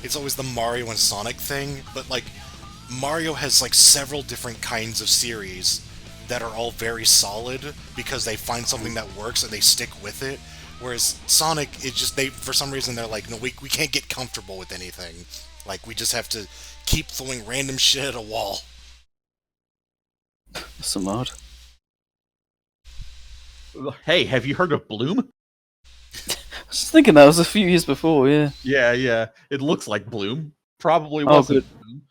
it's always the Mario and Sonic thing, but, like, Mario has, like, several different kinds of series that are all very solid because they find something that works and they stick with it, whereas Sonic, it's just, for some reason, they're like, no, we can't get comfortable with anything. Like, we just have to keep throwing random shit at a wall. Some odd. Hey, have you heard of Bloom? I was just thinking that was a few years before, yeah. Yeah. It looks like Bloom. Probably wasn't. Good.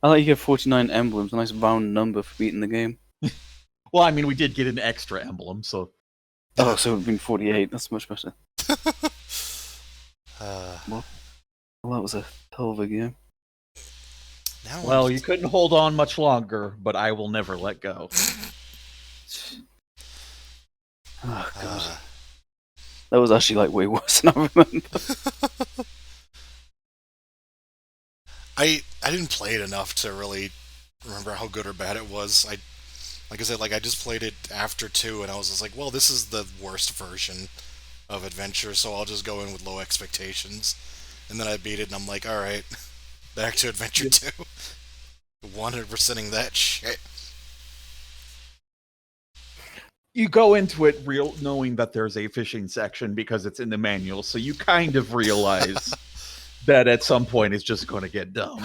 I like you get 49 emblems, a nice round number for beating the game. Well, I mean, we did get an extra emblem, so... Oh, so it would have been 48. That's much better. Well, that was a hell of a game. Well, you couldn't hold on much longer, but I will never let go. Oh, God. That was actually, like, way worse than I remember. I didn't play it enough to really remember how good or bad it was. Like I said, like, I just played it after 2, and I was just like, well, this is the worst version of Adventure, so I'll just go in with low expectations. And then I beat it, and I'm like, alright, back to Adventure 2. 100%ing that shit. You go into it knowing that there's a fishing section because it's in the manual, so you kind of realize that at some point it's just going to get dumb.